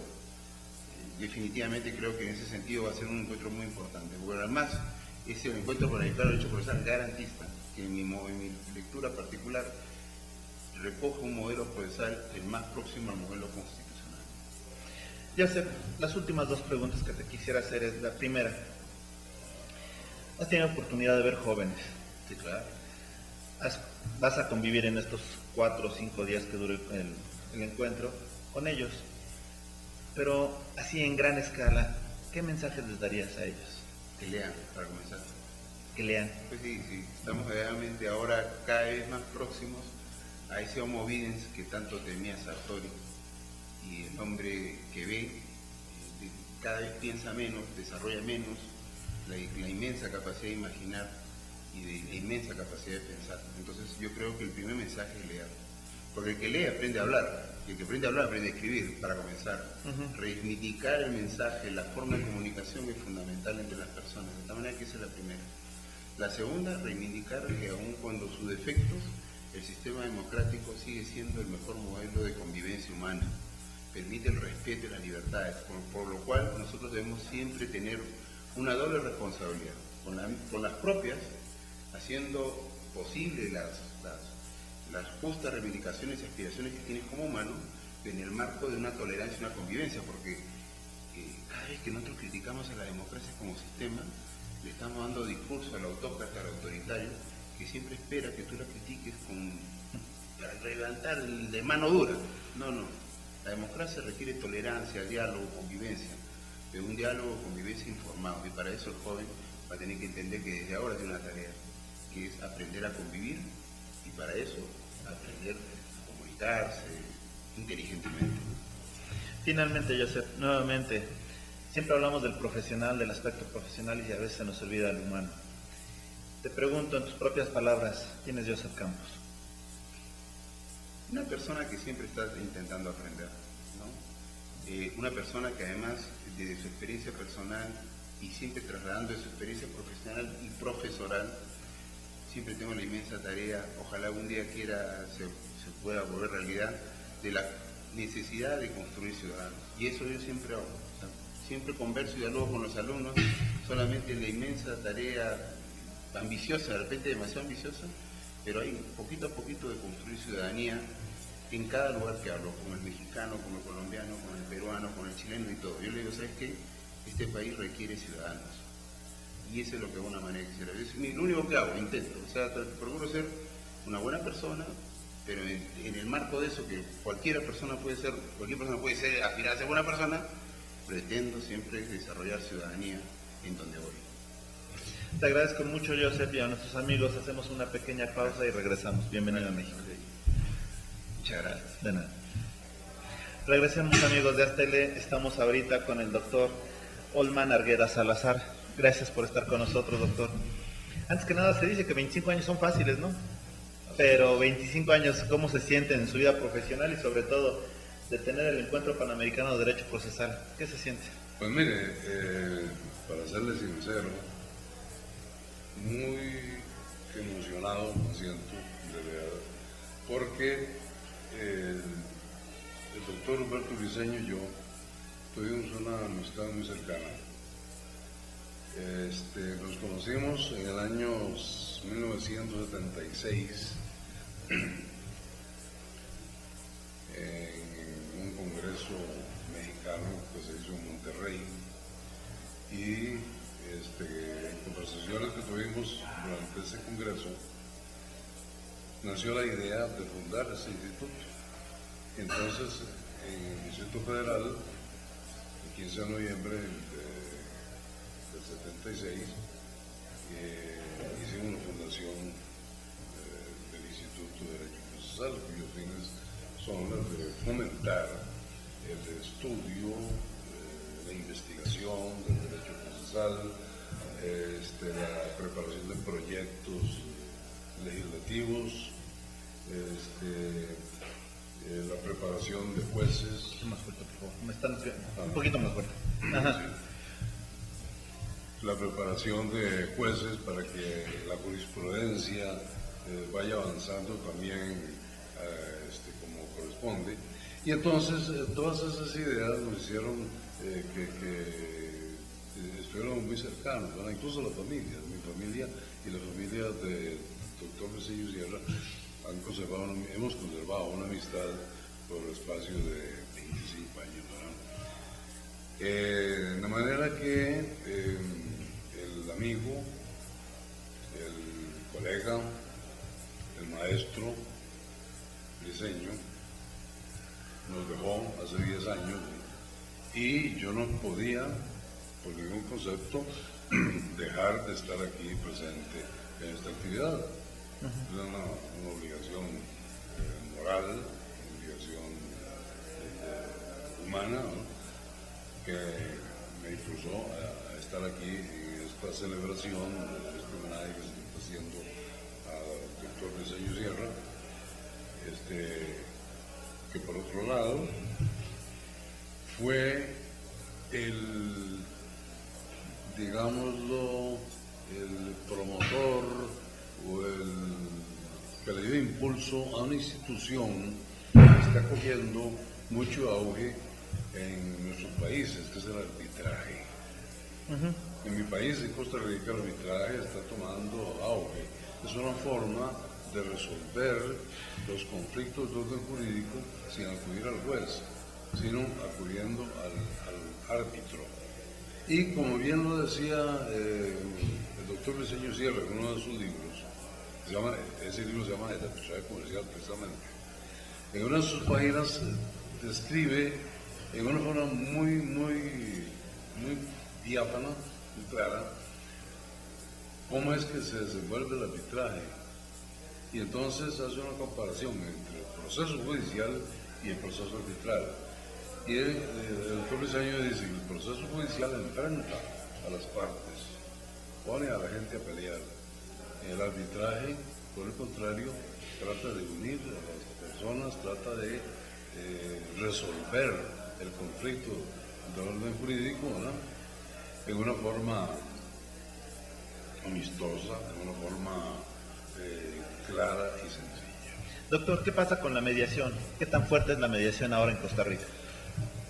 definitivamente creo que en ese sentido va a ser un encuentro muy importante, porque además ese encuentro con el derecho procesal garantista, que en mi lectura particular recoge un modelo procesal el más próximo al modelo constitucional. Ya sé, las últimas dos preguntas que te quisiera hacer es la primera. ¿Has tenido oportunidad de ver jóvenes? Sí, claro. Vas a convivir en estos 4 o 5 días que dure el encuentro con ellos, pero así en gran escala, ¿qué mensajes les darías a ellos? Que lean, para comenzar. Que lean. Pues sí, estamos realmente ahora cada vez más próximos a ese homo videns que tanto temía Sartori. Y el hombre que ve cada vez piensa menos, desarrolla menos, la inmensa capacidad de imaginar y de la inmensa capacidad de pensar. Entonces yo creo que el primer mensaje es leer. Porque el que lee aprende a hablar, y el que aprende a hablar aprende a escribir, para comenzar. Reivindicar el mensaje, la forma de comunicación es fundamental entre las personas, de tal manera que esa es la primera. La segunda, reivindicar que aun cuando sus defectos, el sistema democrático sigue siendo el mejor modelo de convivencia humana. Permite el respeto y las libertades, por lo cual nosotros debemos siempre tener una doble responsabilidad, con las propias, haciendo posible las justas reivindicaciones y aspiraciones que tienes como humano, en el marco de una tolerancia y una convivencia, porque cada vez que nosotros criticamos a la democracia como sistema, le estamos dando discurso al autócrata, al autoritario, que siempre espera que tú la critiques para levantar de mano dura. No. La democracia requiere tolerancia, diálogo, convivencia, pero un diálogo, convivencia informado, y para eso el joven va a tener que entender que desde ahora tiene una tarea, que es aprender a convivir, y para eso aprender a comunicarse inteligentemente. Finalmente, Joseph, nuevamente, siempre hablamos del profesional, del aspecto profesional, y a veces se nos olvida el humano. Te pregunto en tus propias palabras, ¿quién es Joseph Campos? Una persona que siempre está intentando aprender, ¿no? Una persona que además, desde su experiencia personal y siempre trasladando de su experiencia profesional y profesoral, siempre tengo la inmensa tarea, ojalá un día se pueda volver realidad, de la necesidad de construir ciudadanos. Y eso yo siempre hago. O sea, siempre converso y dialogo con los alumnos, solamente la inmensa tarea ambiciosa, de repente demasiado ambiciosa, pero hay poquito a poquito de construir ciudadanía en cada lugar que hablo, con el mexicano, con el colombiano, con el peruano, con el chileno y todo. Yo le digo, ¿sabes qué? Este país requiere ciudadanos. Y eso es lo que de alguna manera quisiera. Es lo único que hago, intento. O sea, procuro ser una buena persona, pero en el marco de eso, que cualquier persona puede ser, aspirar a ser buena persona, pretendo siempre desarrollar ciudadanía en donde voy. Te agradezco mucho, Joseph, y a nuestros amigos hacemos una pequeña pausa y regresamos. Bienvenido a México. Muchas gracias. De nada. Regresemos, amigos de Aztele. Estamos ahorita con el doctor Olman Argueda Salazar. Gracias por estar con nosotros, doctor. Antes que nada, se dice que 25 años son fáciles, ¿no? Pero 25 años, ¿cómo se sienten en su vida profesional y sobre todo de tener el Encuentro Panamericano de Derecho Procesal? ¿Qué se siente? Pues mire, para serle sincero, muy emocionado me siento, de verdad, porque el doctor Humberto Briceño y yo tuvimos una amistad muy cercana. Nos conocimos en el año 1976 en un congreso mexicano que se hizo en Monterrey, y en conversaciones que tuvimos durante ese congreso nació la idea de fundar ese instituto. Entonces, en el Distrito Federal, el 15 de noviembre del 76, hicimos una fundación del Instituto de Derecho Procesal, cuyos fines son los de fomentar el estudio, la investigación del derecho procesal, la preparación de proyectos legislativos, la preparación de jueces. Más fuerte, por favor. Me están un poquito más fuerte. Ajá. Sí. La preparación de jueces para que la jurisprudencia vaya avanzando también como corresponde. Y entonces todas esas ideas nos hicieron que estuvieron muy cercanos, ¿verdad? Incluso la familia, mi familia y la familia del doctor Briceño Sierra hemos conservado una amistad por el espacio de 25 años, ¿verdad? De manera que el amigo, el colega, el maestro Briceño nos dejó hace 10 años y yo no podía, por ningún concepto, dejar de estar aquí presente en esta actividad. Es una obligación moral, una obligación humana, ¿no?, que me impulsó a estar aquí en esta celebración, este homenaje que se está haciendo al doctor Briceño Sierra, que por otro lado fue el, digámoslo, el promotor o el que le dio impulso a una institución que está cogiendo mucho auge en nuestros países, que es el arbitraje. En mi país, en Costa Rica, el arbitraje está tomando auge. Es una forma de resolver los conflictos de orden jurídico sin acudir al juez, sino acudiendo al árbitro. Y como bien lo decía el doctor Briceño Sierra en uno de sus libros, ese libro se llama El arbitraje comercial, precisamente. En una de sus páginas describe en una forma muy diáfana, muy clara, cómo es que se desenvuelve el arbitraje. Y entonces hace una comparación entre el proceso judicial y el proceso arbitral. Y el doctor Briceño dice que el proceso judicial enfrenta a las partes, pone a la gente a pelear. El arbitraje, por el contrario, trata de unir a las personas, trata de resolver el conflicto de orden jurídico, ¿verdad?, en una forma amistosa, en una forma clara y sencilla. Doctor, ¿qué pasa con la mediación? ¿Qué tan fuerte es la mediación ahora en Costa Rica?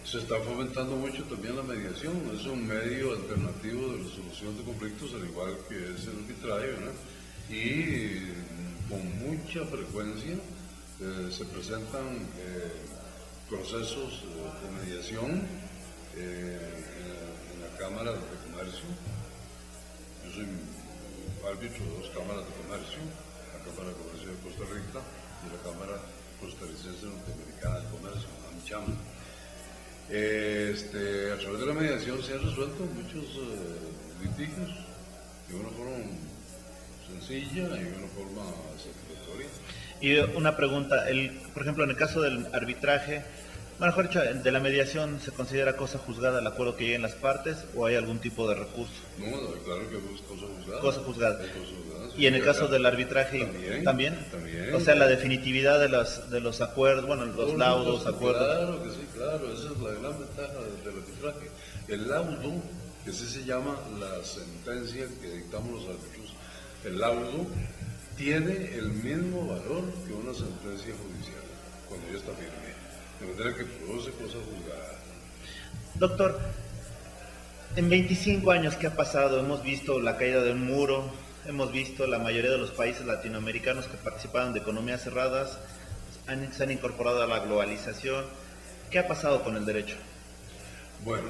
Se está fomentando mucho también la mediación, es un medio alternativo de resolución de conflictos, al igual que es el arbitraje, ¿verdad? Y con mucha frecuencia se presentan procesos de mediación en la Cámara de Comercio. Yo soy árbitro de 2 cámaras de comercio, la Cámara de Comercio de Costa Rica y la Cámara Costarricense Norteamericana de Comercio, AmCham. A través de la mediación se han resuelto muchos litigios de una forma sencilla y de una forma satisfactoria. Y una pregunta, por ejemplo, en el caso del arbitraje, mejor dicho, de la mediación, ¿se considera cosa juzgada el acuerdo que lleguen las partes o hay algún tipo de recurso? No, claro que es cosa juzgada. Cosa juzgada. Sí, y en el caso del arbitraje, ¿también? O sea, la definitividad de los acuerdos, bueno, los laudos, acuerdos. Claro que sí, claro, esa es la gran ventaja del arbitraje. El laudo, que así se llama la sentencia que dictamos los árbitros, el laudo tiene el mismo valor que una sentencia judicial, cuando ya está firme. De manera que produce cosa juzgada. Doctor, en 25 años que ha pasado, hemos visto la caída de un muro, hemos visto la mayoría de los países latinoamericanos que participaban de economías cerradas, se han incorporado a la globalización. ¿Qué ha pasado con el derecho? Bueno,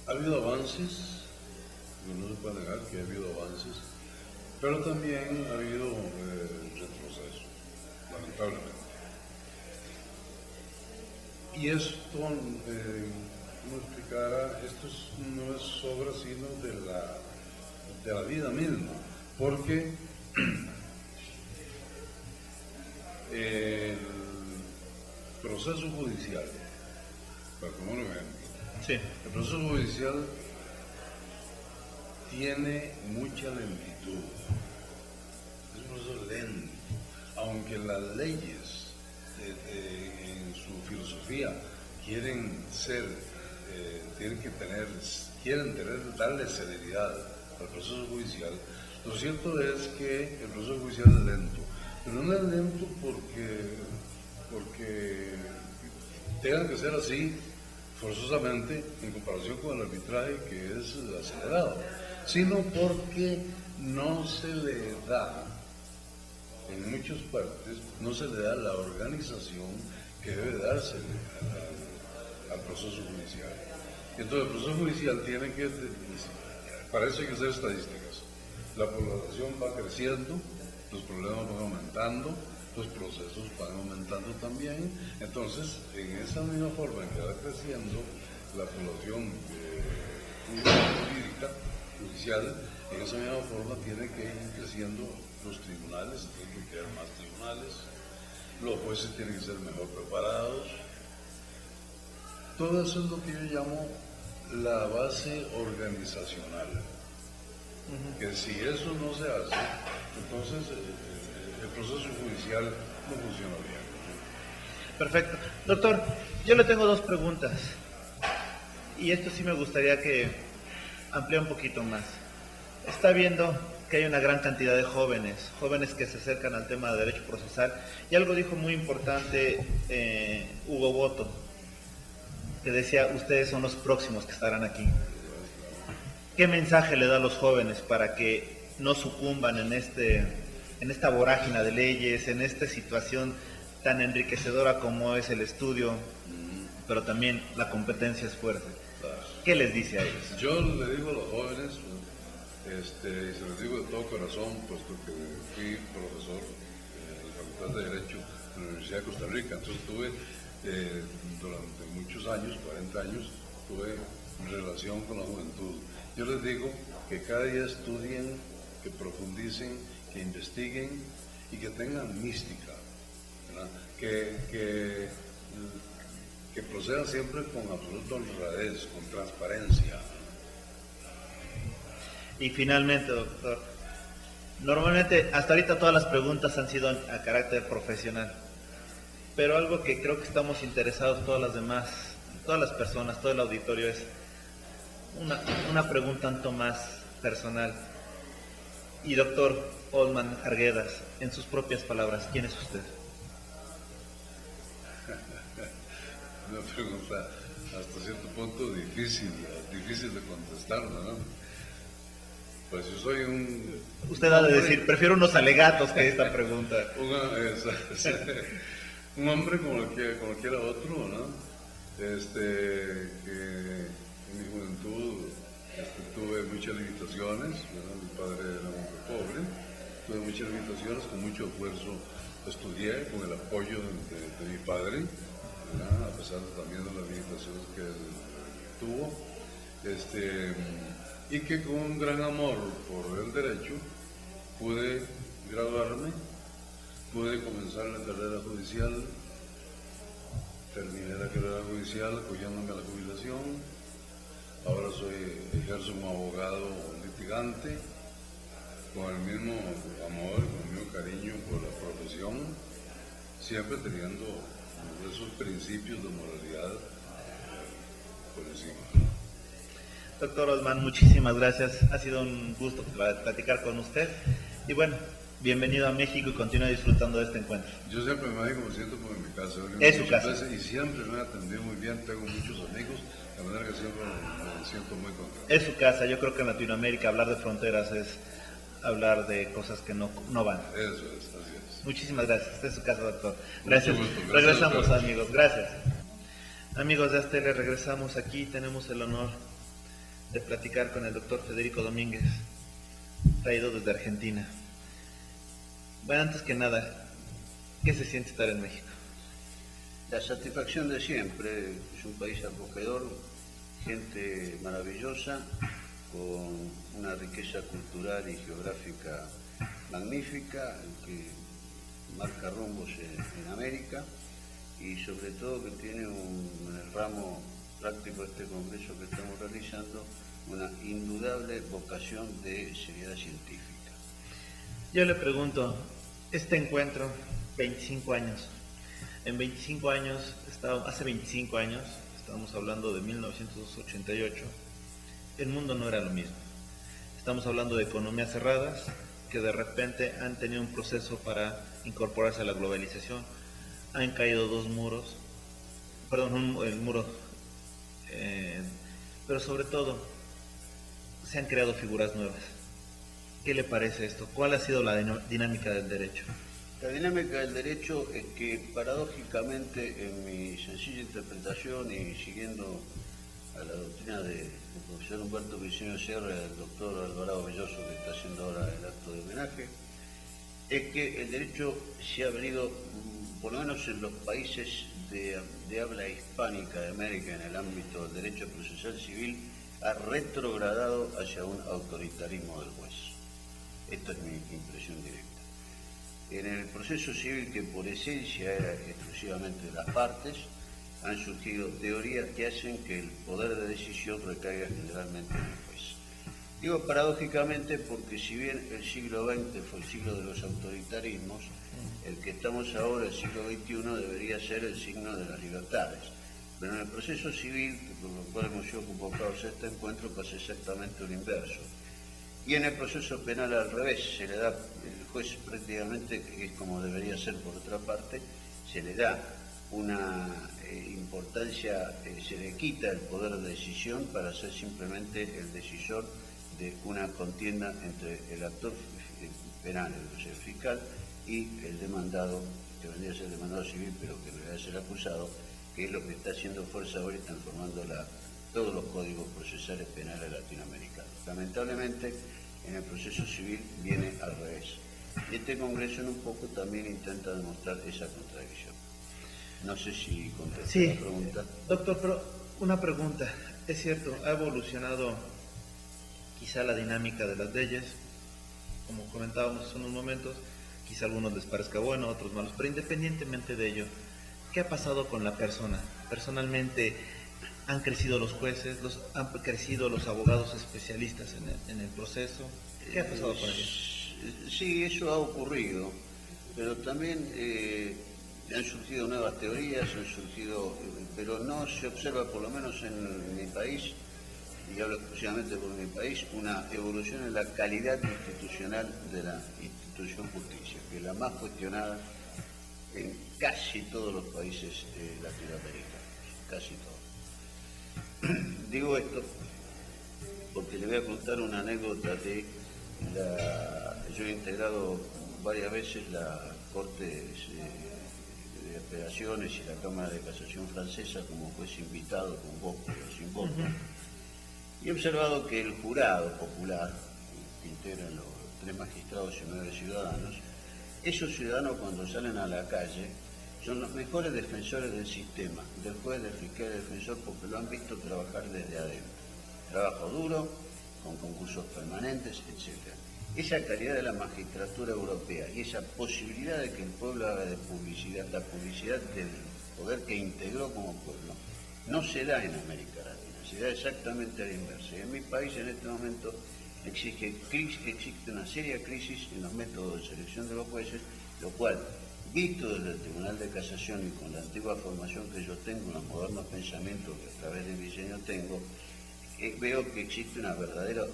ha habido avances, no se puede negar que ha habido avances, pero también ha habido retroceso, lamentablemente. Y esto, como explicara, esto no es obra sino de la vida misma, porque el proceso judicial, para tomar un ejemplo, Sí. el proceso judicial tiene mucha lentitud, es un proceso lento, aunque las leyes en su filosofía quieren darle celeridad al proceso judicial. Lo cierto es que el proceso judicial es lento, pero no es lento porque tenga que ser así forzosamente en comparación con el arbitraje, que es acelerado, sino porque no se le da, en muchas partes, no se le da la organización que debe darse al proceso judicial. Entonces el proceso judicial tiene que, para eso hay que hacer estadísticas. La población va creciendo, los problemas van aumentando, los procesos van aumentando también. Entonces, en esa misma forma en que va creciendo la población jurídica, judicial, en esa misma forma tiene que ir creciendo los tribunales, tienen que crear más tribunales, los jueces tienen que ser mejor preparados. Todo eso es lo que yo llamo la base organizacional. Que si eso no se hace, entonces el proceso judicial no funciona bien. Perfecto. Doctor, yo le tengo dos preguntas. Y esto sí me gustaría que amplíe un poquito más. Está viendo que hay una gran cantidad de jóvenes que se acercan al tema de derecho procesal. Y algo dijo muy importante Hugo Boto, que decía, ustedes son los próximos que estarán aquí. ¿Qué mensaje le da a los jóvenes para que no sucumban en esta vorágine de leyes, en esta situación tan enriquecedora como es el estudio, pero también la competencia es fuerte? ¿Qué les dice a ellos? Yo le digo a los jóvenes, y se los digo de todo corazón, puesto que fui profesor en la Facultad de Derecho de la Universidad de Costa Rica, entonces tuve durante muchos años, 40 años, tuve relación con la juventud. Yo les digo que cada día estudien, que profundicen, que investiguen y que tengan mística, ¿verdad? Que procedan siempre con absoluta honradez, con transparencia. Y finalmente, doctor, normalmente hasta ahorita todas las preguntas han sido a carácter profesional, pero algo que creo que estamos interesados todas las personas, todo el auditorio, es una pregunta tanto más personal. Y doctor Osman Arguedas, en sus propias palabras, ¿quién es usted? Una pregunta hasta cierto punto difícil de contestar, ¿no? Pues yo soy un... Usted ha de decir, prefiero unos alegatos que esta pregunta. Un hombre como cualquiera otro, ¿no? Que en mi juventud tuve muchas limitaciones, ¿verdad? Mi padre era un hombre pobre, tuve muchas limitaciones, con mucho esfuerzo estudié con el apoyo de mi padre, ¿verdad? A pesar también de las limitaciones que él tuvo, y que con un gran amor por el derecho pude graduarme, pude comenzar la carrera judicial, terminé la carrera judicial acogiéndome a la jubilación, ahora ejerzo como abogado litigante, con el mismo amor, con el mismo cariño por la profesión, siempre teniendo esos principios de moralidad por encima. Doctor Osman, muchísimas gracias. Ha sido un gusto platicar con usted. Y bueno, bienvenido a México y continúa disfrutando de este encuentro. Yo siempre me digo, me siento como en mi casa. Es su casa. Y siempre me han atendido muy bien, tengo muchos amigos, de manera que siempre me siento muy contento. Es su casa. Yo creo que en Latinoamérica hablar de fronteras es hablar de cosas que no van. Eso es, así es. Muchísimas gracias. Esta es su casa, doctor. Gracias. Mucho gusto. Regresamos, Gracias. amigos. Gracias. Amigos de Astele, regresamos aquí. Tenemos el honor de platicar con el doctor Federico Domínguez, traído desde Argentina. Bueno, antes que nada, ¿qué se siente estar en México? La satisfacción de siempre, es un país acogedor, gente maravillosa, con una riqueza cultural y geográfica magnífica, que marca rumbos en América, y sobre todo que tiene en el ramo práctico de este congreso que estamos realizando, una indudable vocación de seriedad científica. Yo le pregunto, este encuentro, 25 años, en 25 años, hace 25 años, estamos hablando de 1988, el mundo no era lo mismo. Estamos hablando de economías cerradas que de repente han tenido un proceso para incorporarse a la globalización. Han caído dos muros, el muro, pero sobre todo se han creado figuras nuevas. ¿Qué le parece esto? ¿Cuál ha sido la dinámica del derecho? La dinámica del derecho es que, paradójicamente, en mi sencilla interpretación y siguiendo a la doctrina del profesor Humberto Briceño Sierra y del doctor Alvarado Belloso, que está haciendo ahora el acto de homenaje, es que el derecho se ha venido, por lo menos en los países de habla hispánica de América, en el ámbito del derecho procesal civil, ha retrogradado hacia un autoritarismo del juez. Esta es mi impresión directa. En el proceso civil, que por esencia era exclusivamente de las partes, han surgido teorías que hacen que el poder de decisión recaiga generalmente en el juez. Digo paradójicamente porque si bien el siglo XX fue el siglo de los autoritarismos, el que estamos ahora, el siglo XXI, debería ser el signo de las libertades. Pero en el proceso civil, por lo cual hemos sido convocados a este encuentro, pasa exactamente lo inverso. Y en el proceso penal al revés, se le da, el juez prácticamente, que es como debería ser por otra parte, se le da una importancia, se le quita el poder de decisión para ser simplemente el decisor de una contienda entre el actor penal, el fiscal, y el demandado, que vendría a ser el demandado civil, pero que debería ser el acusado, que es lo que está haciendo fuerza ahora y transformando todos los códigos procesales penales latinoamericanos. Lamentablemente, en el proceso civil viene al revés. Y este Congreso en un poco también intenta demostrar esa contradicción. No sé si contesté la pregunta. Doctor, pero una pregunta. Es cierto, ha evolucionado quizá la dinámica de las leyes, como comentábamos hace unos momentos, quizá a algunos les parezca bueno, a otros malos, pero independientemente de ello, ¿qué ha pasado con la persona? Personalmente, ¿han crecido los jueces, han crecido los abogados especialistas en el proceso? ¿Qué ha pasado con ellos? Sí, eso ha ocurrido, pero también han surgido nuevas teorías, pero no se observa, por lo menos en mi país, y hablo exclusivamente por mi país, una evolución en la calidad institucional de la institución justicia, que es la más cuestionada en casi todos los países latinoamericanos, casi todos. Digo esto porque le voy a contar una anécdota de yo he integrado varias veces la Corte de Apelaciones y la Cámara de Casación francesa como juez invitado, con voto o sin voto. Y he observado que el jurado popular, que integran los 3 magistrados y 9 ciudadanos, esos ciudadanos cuando salen a la calle son los mejores defensores del sistema, del juez, del fiscal y del defensor, porque lo han visto trabajar desde adentro. Trabajo duro, con concursos permanentes, etc. Esa calidad de la magistratura europea y esa posibilidad de que el pueblo haga de publicidad, la publicidad del poder que integró como pueblo, no se da en América Latina, se da exactamente a la inversa. Y en mi país en este momento existe una seria crisis en los métodos de selección de los jueces, lo cual, visto desde el Tribunal de Casación y con la antigua formación que yo tengo, los modernos pensamientos que a través de mi diseño tengo, veo que existe una verdadera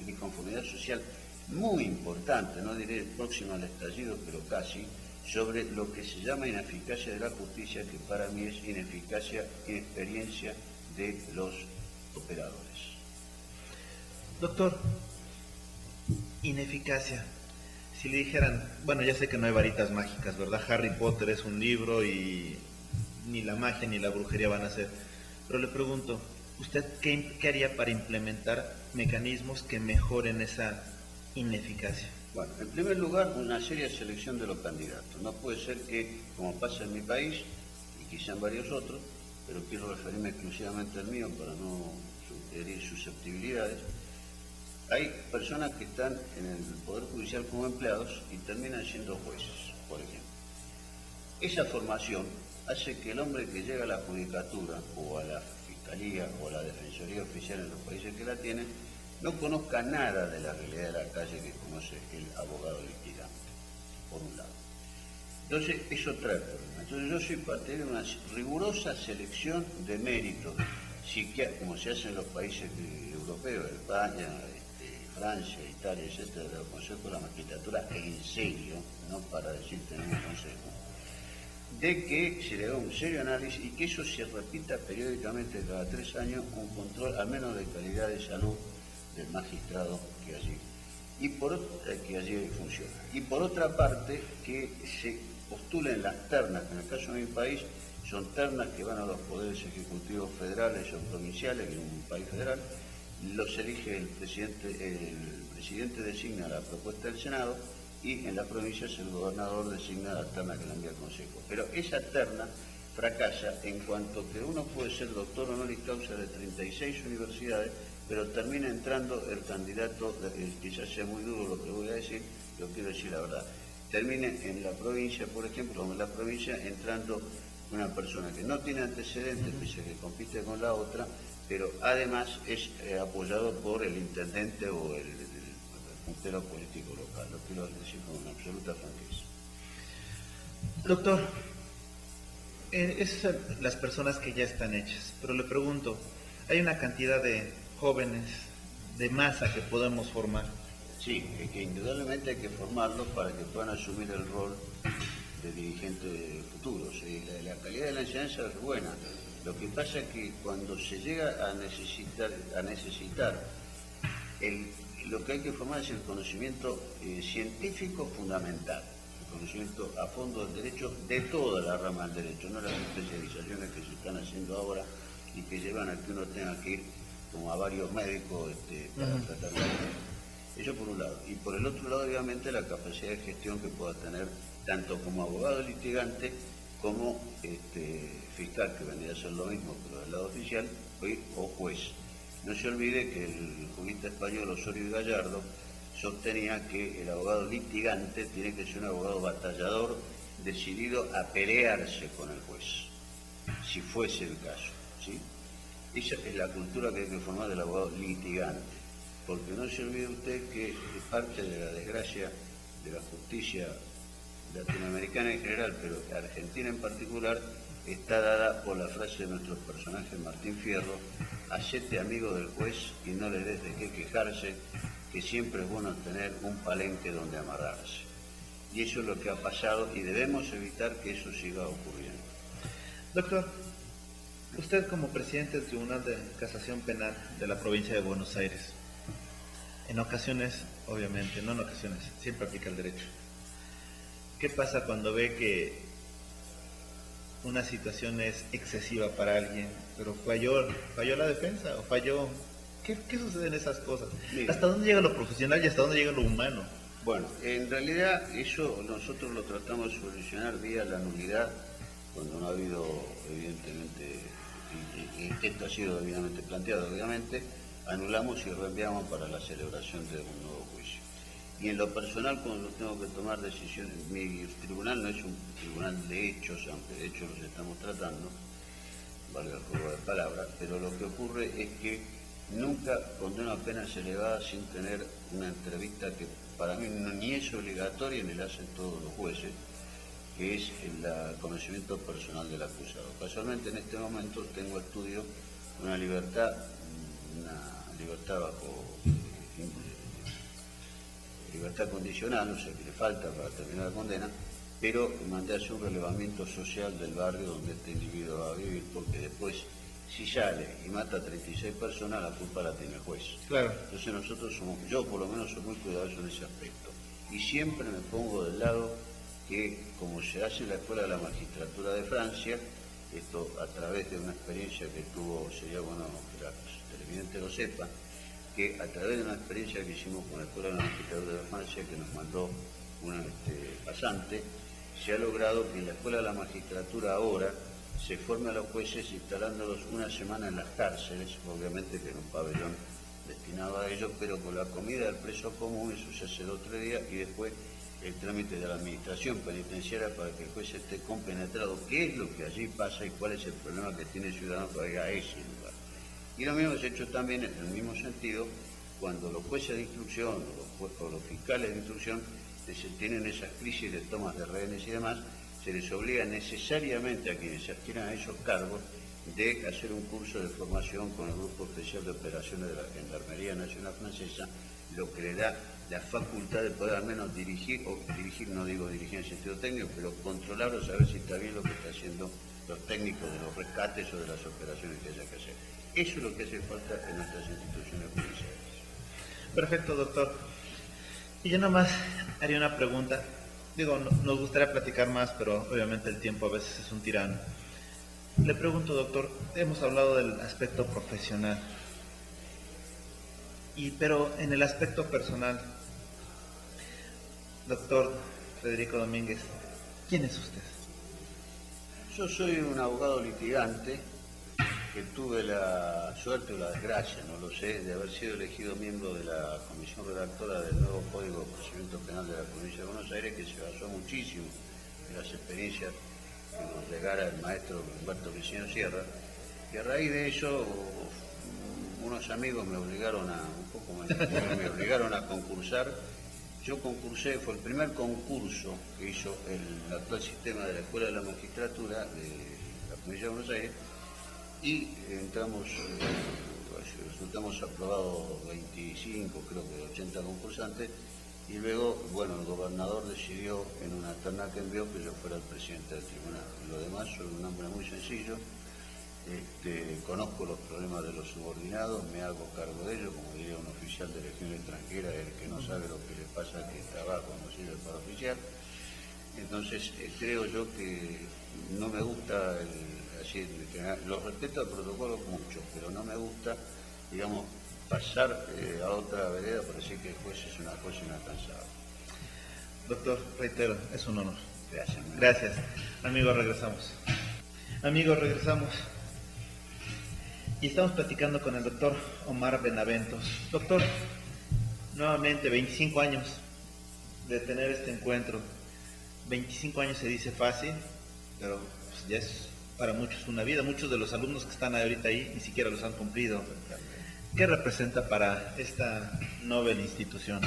disconformidad social muy importante, no diré próxima al estallido, pero casi, sobre lo que se llama ineficacia de la justicia, que para mí es ineficacia, inexperiencia de los operadores. Doctor, ineficacia. Si le dijeran, bueno, ya sé que no hay varitas mágicas, ¿verdad? Harry Potter es un libro y ni la magia ni la brujería van a ser. Pero le pregunto, ¿usted qué haría para implementar mecanismos que mejoren esa ineficacia? Bueno, en primer lugar, una seria selección de los candidatos. No puede ser que, como pasa en mi país, y quizá en varios otros, pero quiero referirme exclusivamente al mío para no herir susceptibilidades, hay personas que están en el Poder Judicial como empleados y terminan siendo jueces, por ejemplo. Esa formación hace que el hombre que llega a la judicatura o a la fiscalía o a la defensoría oficial en los países que la tienen no conozca nada de la realidad de la calle que conoce el abogado litigante, por un lado. Entonces, eso trae problemas. Entonces, yo soy partidario de una rigurosa selección de méritos, como se hace en los países europeos, España, Francia, Italia, etcétera, del Consejo de la Magistratura, en serio, no para decir tener un consejo, de que se le haga un serio análisis y que eso se repita periódicamente cada 3 años, un control al menos de calidad de salud del magistrado que allí y que allí funciona. Y por otra parte, que se postulen las ternas, que en el caso de mi país son ternas que van a los poderes ejecutivos federales o provinciales, que es un país federal, los elige el presidente designa la propuesta del Senado y en la provincia el gobernador designa la terna que le envía al Consejo. Pero esa terna fracasa en cuanto que uno puede ser doctor honoris causa de 36 universidades, pero termina entrando el candidato, quizás sea muy duro lo que voy a decir, pero quiero decir la verdad, termine en la provincia, por ejemplo, o en la provincia entrando una persona que no tiene antecedentes, pese a que compite con la otra, pero además es apoyado por el intendente o el puntero político local. Lo quiero decir con una absoluta franqueza. Doctor, esas son las personas que ya están hechas, pero le pregunto, hay una cantidad de jóvenes de masa que podemos formar. Sí, es que indudablemente hay que formarlos para que puedan asumir el rol de dirigentes futuros. La calidad de la enseñanza es buena. Lo que pasa es que cuando se llega a necesitar lo que hay que formar es el conocimiento científico fundamental, el conocimiento a fondo del derecho, de toda la rama del derecho, no las especializaciones que se están haciendo ahora y que llevan a que uno tenga que ir como a varios médicos para tratar de eso por un lado. Y por el otro lado, obviamente, la capacidad de gestión que pueda tener tanto como abogado litigante como fiscal, que vendría a ser lo mismo, pero del lado oficial, o juez. No se olvide que el jurista español Osorio y Gallardo sostenía que el abogado litigante tiene que ser un abogado batallador, decidido a pelearse con el juez, si fuese el caso, ¿sí? Esa es la cultura que hay que formar del abogado litigante, porque no se olvide usted que parte de la desgracia de la justicia latinoamericana en general, pero argentina en particular, está dada por la frase de nuestro personaje Martín Fierro: hacete amigo del juez y no le des de qué quejarse, que siempre es bueno tener un palenque donde amarrarse. Y eso es lo que ha pasado y debemos evitar que eso siga ocurriendo. Doctor, usted como presidente del Tribunal de Casación Penal de la provincia de Buenos Aires, en ocasiones, obviamente, no en ocasiones, siempre aplica el derecho. ¿Qué pasa cuando ve que una situación es excesiva para alguien, pero falló la defensa o falló? ¿Qué sucede en esas cosas? Mira, ¿hasta dónde llega lo profesional y hasta dónde llega lo humano? Bueno, en realidad eso nosotros lo tratamos de solucionar vía la nulidad, cuando no ha habido, evidentemente, y esto ha sido debidamente planteado, obviamente, anulamos y reenviamos para la celebración de un nuevo juicio. Y en lo personal, cuando tengo que tomar decisiones, mi tribunal no es un tribunal de hechos, aunque de hechos los estamos tratando, valga el juego de palabras, pero lo que ocurre es que nunca condeno a penas elevadas sin tener una entrevista que para mí ni es obligatoria ni la hacen todos los jueces, que es el conocimiento personal del acusado. Casualmente en este momento tengo estudio una libertad bajo libertad condicional, o sea que le falta para terminar la condena, pero mandé a hacer un relevamiento social del barrio donde este individuo va a vivir, porque después, si sale y mata a 36 personas, la culpa la tiene el juez. Claro. Entonces yo por lo menos soy muy cuidadoso en ese aspecto. Y siempre me pongo del lado que, como se hace en la Escuela de la Magistratura de Francia, esto a través de una experiencia que tuvo, sería bueno que la televidente lo sepa, que a través de una experiencia que hicimos con la Escuela de la Magistratura de Francia, que nos mandó una pasante, se ha logrado que en la Escuela de la Magistratura ahora se forme a los jueces instalándolos una semana en las cárceles, obviamente que en un pabellón destinado a ellos, pero con la comida del preso común, eso se hace 2 o 3 días, y después el trámite de la administración penitenciaria para que el juez esté compenetrado qué es lo que allí pasa y cuál es el problema que tiene el ciudadano para ir a ese lugar. Y lo mismo se ha hecho también en el mismo sentido cuando los jueces de instrucción o los fiscales de instrucción tienen esas crisis de tomas de rehenes y demás, se les obliga necesariamente a quienes se adquieran a esos cargos de hacer un curso de formación con el Grupo Especial de Operaciones de la Gendarmería Nacional Francesa, lo que le da la facultad de poder al menos dirigir, no digo dirigir en sentido técnico, pero controlar o saber si está bien lo que están haciendo los técnicos de los rescates o de las operaciones que haya que hacer. Eso es lo que hace falta en nuestras instituciones judiciales. Perfecto, doctor. Y yo nomás haría una pregunta. Digo, nos gustaría platicar más, pero obviamente el tiempo a veces es un tirano. Le pregunto, doctor, hemos hablado del aspecto profesional, pero en el aspecto personal, doctor Federico Domínguez, ¿quién es usted? Yo soy un abogado litigante que tuve la suerte o la desgracia, no lo sé, de haber sido elegido miembro de la comisión redactora del nuevo Código de Procedimiento Penal de la Provincia de Buenos Aires, que se basó muchísimo en las experiencias que nos legara el maestro Humberto Briceño Sierra, y a raíz de eso unos amigos me obligaron a concursar. Yo concursé, fue el primer concurso que hizo el actual sistema de la Escuela de la Magistratura de la Provincia de Buenos Aires, y resultamos aprobados 25, creo que 80 concursantes, y luego, bueno, el gobernador decidió en una terna que envió que yo fuera el presidente del tribunal. Lo demás, soy un hombre muy sencillo, conozco los problemas de los subordinados, me hago cargo de ellos, como diría un oficial de legión extranjera, el que no sabe lo que le pasa que trabaja cuando sirve para oficial. Entonces, creo yo que no me gusta lo respeto al protocolo mucho, pero no me gusta, digamos, pasar a otra vereda para decir que el juez es una cosa inalcanzable. Doctor, reitero, es un honor. Gracias. Gracias. Amigos, regresamos. Y estamos platicando con el doctor Omar Benaventos. Doctor, nuevamente 25 años de tener este encuentro. 25 años se dice fácil, pero pues, ya es para muchos una vida. Muchos de los alumnos que están ahorita ahí ni siquiera los han cumplido. ¿Qué representa para esta noble institución?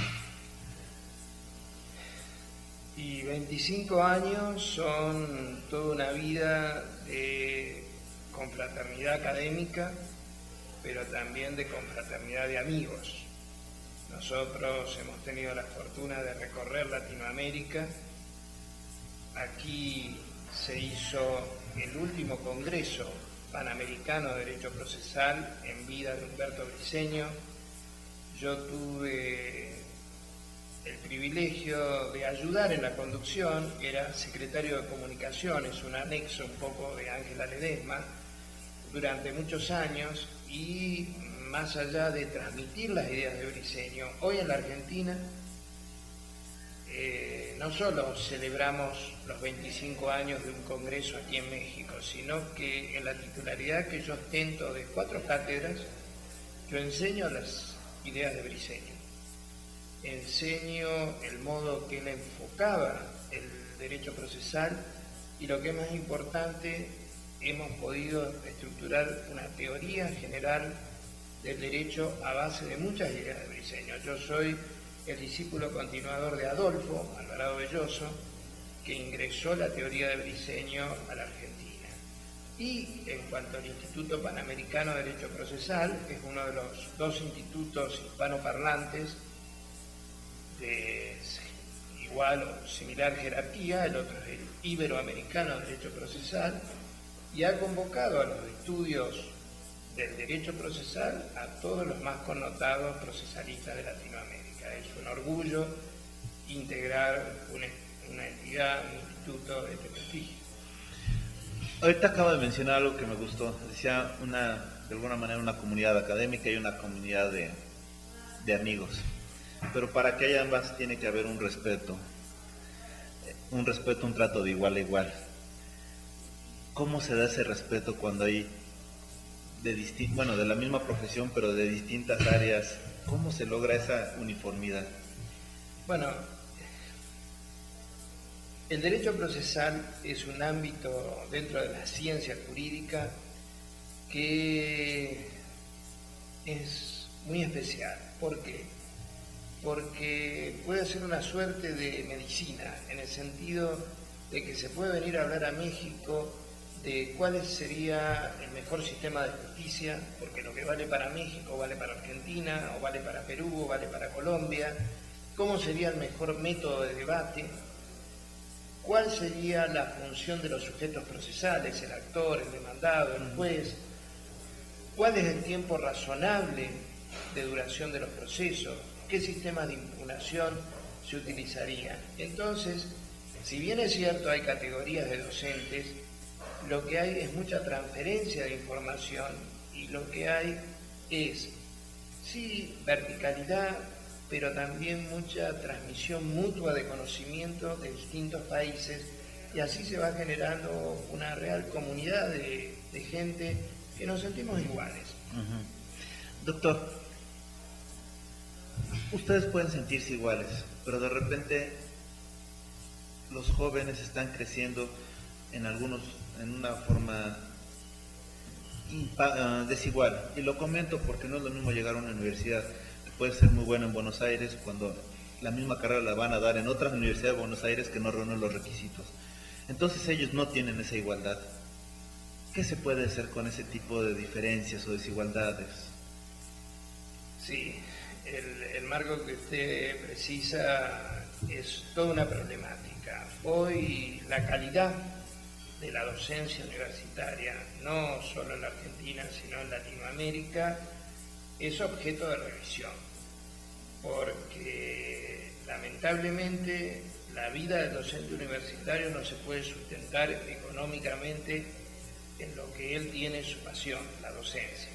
Y 25 años son toda una vida de confraternidad académica, pero también de confraternidad de amigos. Nosotros hemos tenido la fortuna de recorrer Latinoamérica. Aquí se hizo el último Congreso Panamericano de Derecho Procesal en vida de Humberto Briceño. Yo tuve el privilegio de ayudar en la conducción, era secretario de Comunicaciones, un anexo un poco de Ángela Ledesma, durante muchos años, y más allá de transmitir las ideas de Briceño, hoy en la Argentina no solo celebramos los 25 años de un congreso aquí en México, sino que en la titularidad que yo ostento de 4 cátedras, yo enseño las ideas de Briceño. Enseño el modo que él enfocaba el derecho procesal, y lo que es más importante, hemos podido estructurar una teoría general del derecho a base de muchas ideas de Briceño. Yo soy el discípulo continuador de Adolfo Alvarado Belloso, que ingresó la teoría de Briceño a la Argentina. Y en cuanto al Instituto Panamericano de Derecho Procesal, es uno de los 2 institutos hispanoparlantes de igual o similar jerarquía, el otro es el Iberoamericano de Derecho Procesal, y ha convocado a los estudios del derecho procesal a todos los más connotados procesalistas de Latinoamérica. Es un orgullo integrar una entidad, un instituto de este prestigio. Ahorita acabo de mencionar algo que me gustó. Decía de alguna manera una comunidad académica y una comunidad de amigos. Pero para que haya ambas tiene que haber un respeto, un trato de igual a igual. ¿Cómo se da ese respeto cuando hay de la misma profesión, pero de distintas áreas? ¿Cómo se logra esa uniformidad? Bueno, el derecho procesal es un ámbito dentro de la ciencia jurídica que es muy especial. ¿Por qué? Porque puede ser una suerte de medicina, en el sentido de que se puede venir a hablar a México de cuál sería el mejor sistema de justicia, porque lo que vale para México vale para Argentina, o vale para Perú, o vale para Colombia, cómo sería el mejor método de debate, cuál sería la función de los sujetos procesales, el actor, el demandado, el juez, cuál es el tiempo razonable de duración de los procesos, qué sistemas de impugnación se utilizarían. Entonces, si bien es cierto hay categorías de docentes, lo que hay es mucha transferencia de información y lo que hay es, sí, verticalidad, pero también mucha transmisión mutua de conocimiento de distintos países, y así se va generando una real comunidad de gente que nos sentimos iguales. Doctor, ustedes pueden sentirse iguales, pero de repente los jóvenes están creciendo en una forma desigual, y lo comento porque no es lo mismo llegar a una universidad que puede ser muy buena en Buenos Aires cuando la misma carrera la van a dar en otras universidades de Buenos Aires que no reúnen los requisitos. Entonces ellos no tienen esa igualdad. ¿Qué se puede hacer con ese tipo de diferencias o desigualdades? Sí, el marco que usted precisa es toda una problemática. Hoy la calidad de la docencia universitaria, no solo en la Argentina, sino en Latinoamérica, es objeto de revisión, porque lamentablemente la vida del docente universitario no se puede sustentar económicamente en lo que él tiene su pasión, la docencia.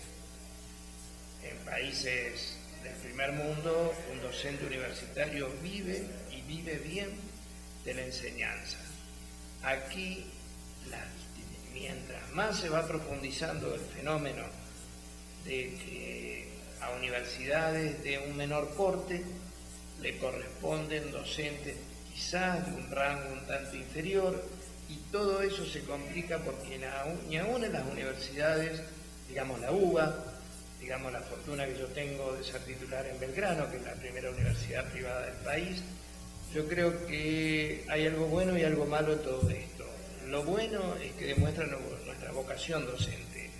En países del primer mundo, un docente universitario vive y vive bien de la enseñanza. Aquí, mientras más se va profundizando el fenómeno de que a universidades de un menor porte le corresponden docentes quizás de un rango un tanto inferior, y todo eso se complica porque ni aún en las universidades, digamos la UBA, digamos la fortuna que yo tengo de ser titular en Belgrano, que es la primera universidad privada del país, yo creo que hay algo bueno y algo malo en todo esto. Lo bueno es que demuestra nuestra vocación docente.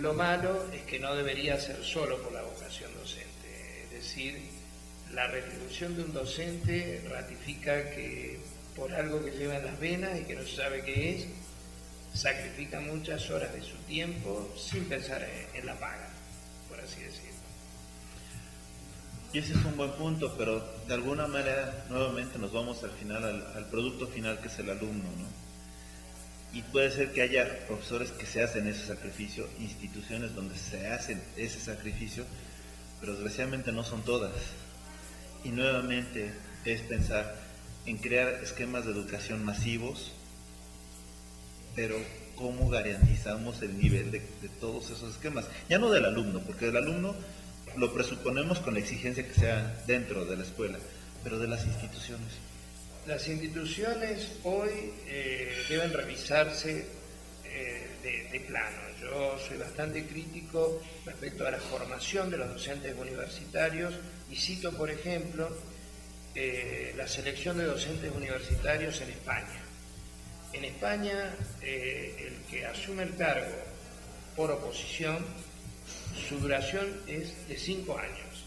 Lo malo es que no debería ser solo por la vocación docente. Es decir, la retribución de un docente ratifica que por algo que lleva en las venas y que no se sabe qué es, sacrifica muchas horas de su tiempo sin pensar en la paga, por así decirlo. Y ese es un buen punto, pero de alguna manera nuevamente nos vamos al final, al producto final, que es el alumno, ¿no? Y puede ser que haya profesores que se hacen ese sacrificio, instituciones donde se hacen ese sacrificio, pero desgraciadamente no son todas. Y nuevamente es pensar en crear esquemas de educación masivos, pero ¿cómo garantizamos el nivel de todos esos esquemas? Ya no del alumno, porque el alumno lo presuponemos con la exigencia que sea dentro de la escuela, pero de las instituciones. Las instituciones hoy deben revisarse de plano. Yo soy bastante crítico respecto a la formación de los docentes universitarios y cito, por ejemplo, la selección de docentes universitarios en España. En España, el que asume el cargo por oposición, su duración es de 5 años.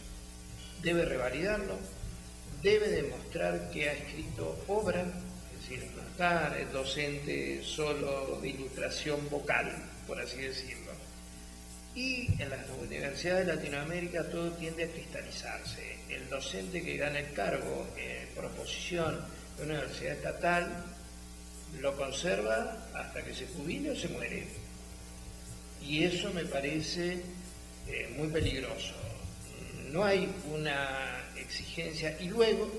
Debe revalidarlo, debe demostrar que ha escrito obra, es decir, no está el docente solo de ilustración vocal, por así decirlo. Y en las universidades de Latinoamérica todo tiende a cristalizarse. El docente que gana el cargo por oposición de una universidad estatal lo conserva hasta que se jubile o se muere. Y eso me parece muy peligroso. No hay una exigencia, y luego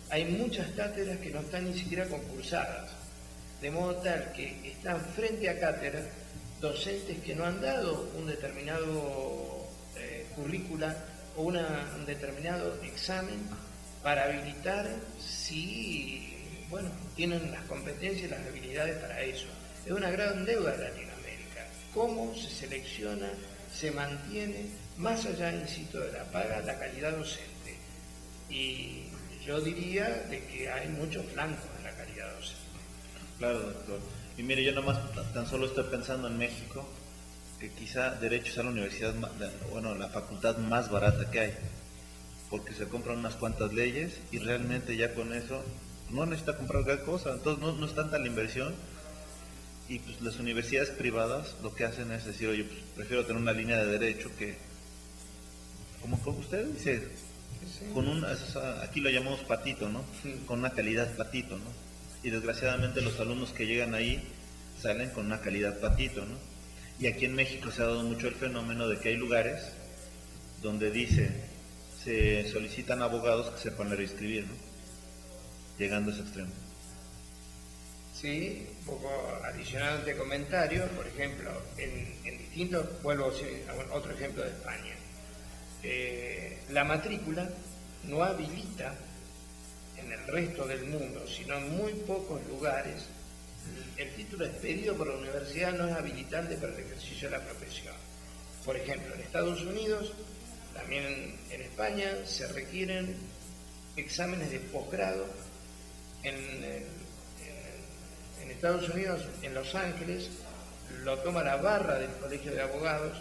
hay muchas cátedras que no están ni siquiera concursadas, de modo tal que están frente a cátedras docentes que no han dado un determinado currícula o un determinado examen para habilitar si, bueno, tienen las competencias y las habilidades para eso. Es una gran deuda de Latinoamérica. ¿Cómo se selecciona, se mantiene, más allá, insisto, de la paga, la calidad docente? Y yo diría de que hay muchos flancos en la calidad docente. Claro, doctor. Y mire, yo nomás tan solo estoy pensando en México, que quizá Derecho sea la universidad, la facultad más barata que hay, porque se compran unas cuantas leyes y realmente ya con eso no necesita comprar gran cosa, entonces no es tanta la inversión. Y pues las universidades privadas lo que hacen es decir, oye, pues prefiero tener una línea de derecho que, como usted dice, aquí lo llamamos patito, ¿no? Con una calidad patito, ¿no? Y desgraciadamente los alumnos que llegan ahí salen con una calidad patito, ¿no? Y aquí en México se ha dado mucho el fenómeno de que hay lugares donde se solicitan abogados que sepan leer y escribir, ¿no? Llegando a ese extremo. Sí, un poco adicionando este comentario, por ejemplo, en distintos, vuelvo a decir, otro ejemplo de España. La matrícula no habilita en el resto del mundo, sino en muy pocos lugares. El título expedido por la universidad no es habilitante para el ejercicio de la profesión. Por ejemplo, en Estados Unidos, también en España, se requieren exámenes de posgrado. En Estados Unidos, en Los Ángeles, lo toma la barra del Colegio de Abogados.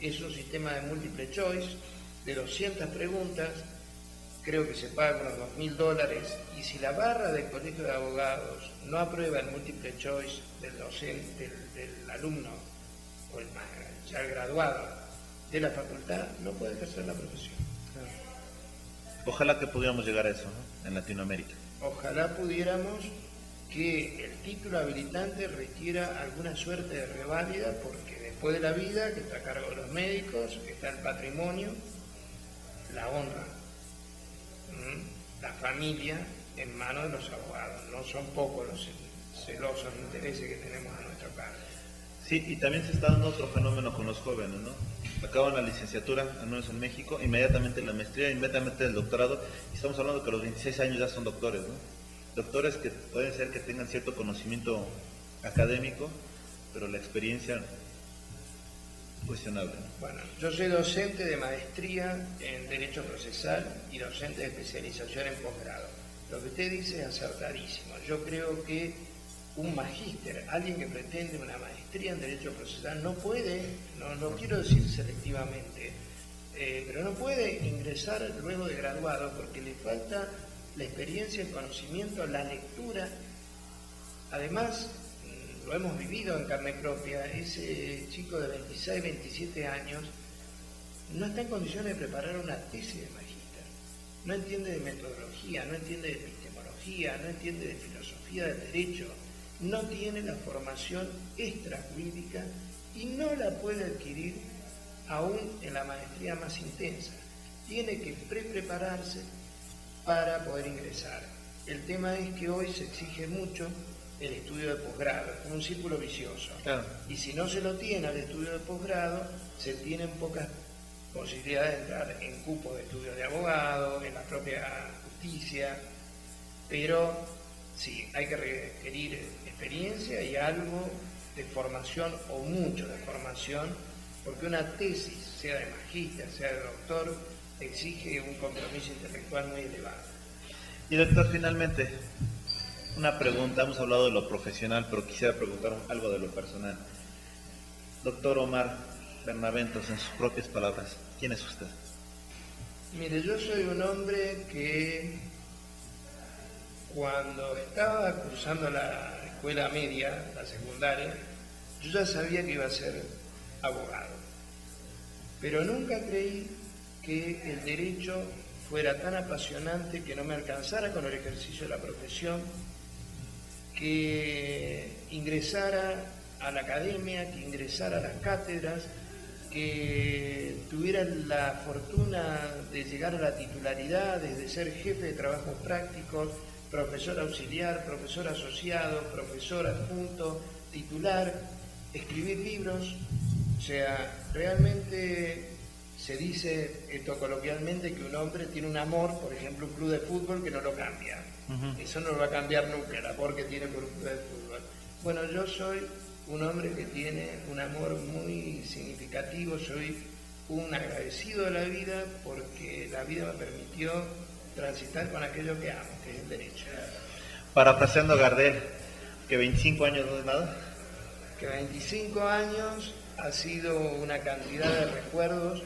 Es un sistema de múltiple choice de 200 preguntas, creo que se paga unos $2.000, y si la barra del Colegio de Abogados no aprueba el múltiple choice del docente, del alumno o ya el graduado de la facultad, no puede ejercer la profesión. Ojalá que pudiéramos llegar a eso, ¿no? En Latinoamérica. Ojalá pudiéramos que el título habilitante requiera alguna suerte de reválida, porque después de la vida, que está a cargo de los médicos, está el patrimonio, la honra, la familia en manos de los abogados. No son pocos los celosos intereses que tenemos a nuestro cargo. Sí, y también se está dando otro fenómeno con los jóvenes, ¿no? Acaban la licenciatura, al menos en México, inmediatamente la maestría, inmediatamente el doctorado, y estamos hablando que a los 26 años ya son doctores, ¿no? Doctores que pueden ser que tengan cierto conocimiento académico, pero la experiencia cuestionable, ¿no? Bueno, yo soy docente de maestría en Derecho Procesal y docente de especialización en posgrado. Lo que usted dice es acertadísimo. Yo creo que un magíster, alguien que pretende una maestría en Derecho Procesal, no puede, no quiero decir selectivamente, pero no puede ingresar luego de graduado porque le falta la experiencia, el conocimiento, la lectura. Además, lo hemos vivido en carne propia, ese chico de 26, 27 años no está en condiciones de preparar una tesis de magíster. No entiende de metodología, no entiende de epistemología, no entiende de filosofía del derecho, no tiene la formación extrajurídica y no la puede adquirir aún en la maestría más intensa. Tiene que prepararse para poder ingresar. El tema es que hoy se exige mucho el estudio de posgrado, es como un círculo vicioso. Claro. Y si no se lo tiene al estudio de posgrado, se tienen pocas posibilidades de entrar en cupos de estudio de abogado, en la propia justicia, pero sí, hay que requerir experiencia y algo de formación o mucho de formación, porque una tesis, sea de magíster, sea de doctor, exige un compromiso intelectual muy elevado. Y doctor, finalmente, una pregunta, hemos hablado de lo profesional, pero quisiera preguntar algo de lo personal. Doctor Omar Bernaventos, en sus propias palabras, ¿quién es usted? Mire, yo soy un hombre que cuando estaba cursando la escuela media, la secundaria, yo ya sabía que iba a ser abogado, pero nunca creí que el derecho fuera tan apasionante que no me alcanzara con el ejercicio de la profesión, que ingresara a la academia, que ingresara a las cátedras, que tuviera la fortuna de llegar a la titularidad, desde ser jefe de trabajos prácticos, profesor auxiliar, profesor asociado, profesor adjunto, titular, escribir libros. O sea, realmente se dice esto coloquialmente que un hombre tiene un amor, por ejemplo, un club de fútbol que no lo cambia. Eso no lo va a cambiar nunca, el amor que tiene por un club de fútbol. Bueno, yo soy un hombre que tiene un amor muy significativo, soy un agradecido de la vida porque la vida me permitió transitar con aquello que amo, que es el derecho. Parafraseando a Gardel, que 25 años no es nada. Que 25 años ha sido una cantidad de recuerdos.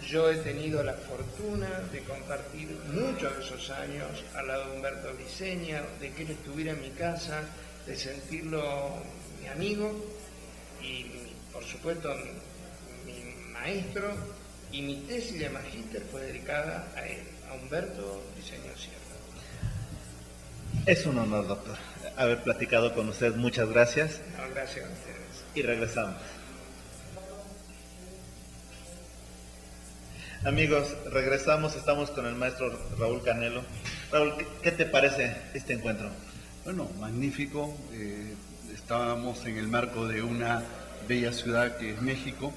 Yo he tenido la fortuna de compartir muchos de esos años al lado de Humberto Briceña, de que él estuviera en mi casa, de sentirlo mi amigo y, por supuesto, mi maestro y mi tesis de magíster fue dedicada a él, a Humberto Briceño Sierra. Es un honor, doctor, haber platicado con usted. Muchas gracias. No, gracias a ustedes. Y regresamos. Amigos, regresamos, estamos con el maestro Raúl Canelo. Raúl, ¿qué te parece este encuentro? Bueno, magnífico. Estábamos en el marco de una bella ciudad que es México.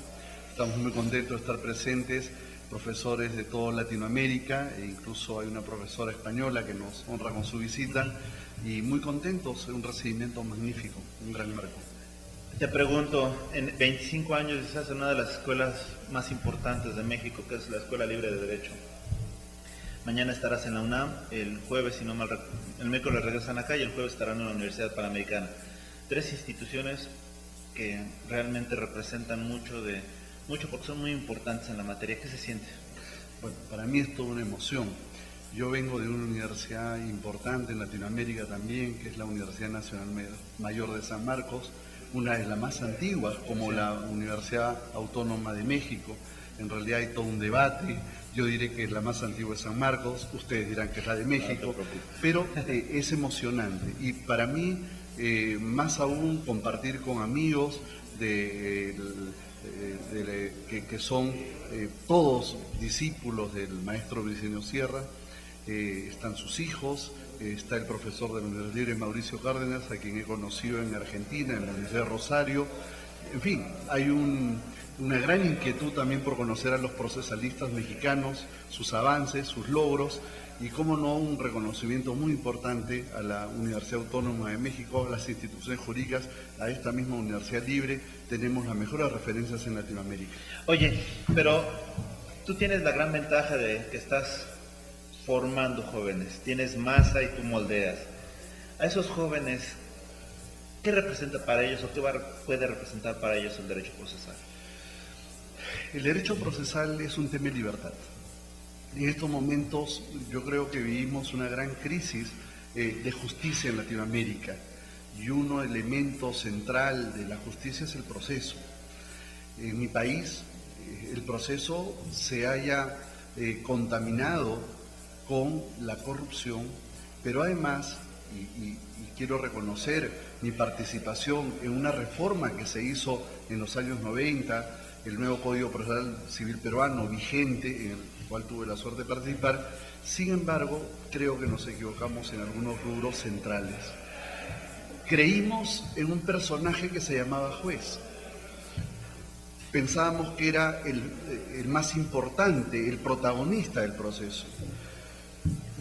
Estamos muy contentos de estar presentes, profesores de toda Latinoamérica, e incluso hay una profesora española que nos honra con su visita, y muy contentos, un recibimiento magnífico, un gran marco. Te pregunto, en 25 años estás en una de las escuelas más importantes de México, que es la Escuela Libre de Derecho. Mañana estarás en la UNAM, el jueves, si no mal recuerdo, el miércoles regresan acá y el jueves estarán en la Universidad Panamericana. 3 instituciones que realmente representan mucho porque son muy importantes en la materia. ¿Qué se siente? Bueno, para mí es toda una emoción. Yo vengo de una universidad importante en Latinoamérica también, que es la Universidad Nacional Mayor de San Marcos, una de las más antiguas, como la Universidad Autónoma de México. En realidad hay todo un debate. Yo diré que es la más antigua de San Marcos, ustedes dirán que es la de México, pero es emocionante. Y para mí, más aún, compartir con amigos que son todos discípulos del maestro Briceño Sierra, están sus hijos, está el profesor de la Universidad Libre Mauricio Cárdenas, a quien he conocido en Argentina, en la Universidad de Rosario. En fin, hay una gran inquietud también por conocer a los procesalistas mexicanos, sus avances, sus logros, y cómo no, un reconocimiento muy importante a la Universidad Autónoma de México, a las instituciones jurídicas, a esta misma Universidad Libre. Tenemos las mejores referencias en Latinoamérica. Oye, pero tú tienes la gran ventaja de que estás formando jóvenes, tienes masa y tú moldeas. A esos jóvenes, ¿qué representa para ellos o qué puede representar para ellos el derecho procesal? El derecho procesal es un tema de libertad. En estos momentos yo creo que vivimos una gran crisis de justicia en Latinoamérica, y un elemento central de la justicia es el proceso. En mi país el proceso se haya contaminado con la corrupción, pero además, y quiero reconocer mi participación en una reforma que se hizo en los años 90, el nuevo Código Procesal Civil Peruano vigente, en el cual tuve la suerte de participar. Sin embargo, creo que nos equivocamos en algunos rubros centrales. Creímos en un personaje que se llamaba juez. Pensábamos que era el más importante, el protagonista del proceso.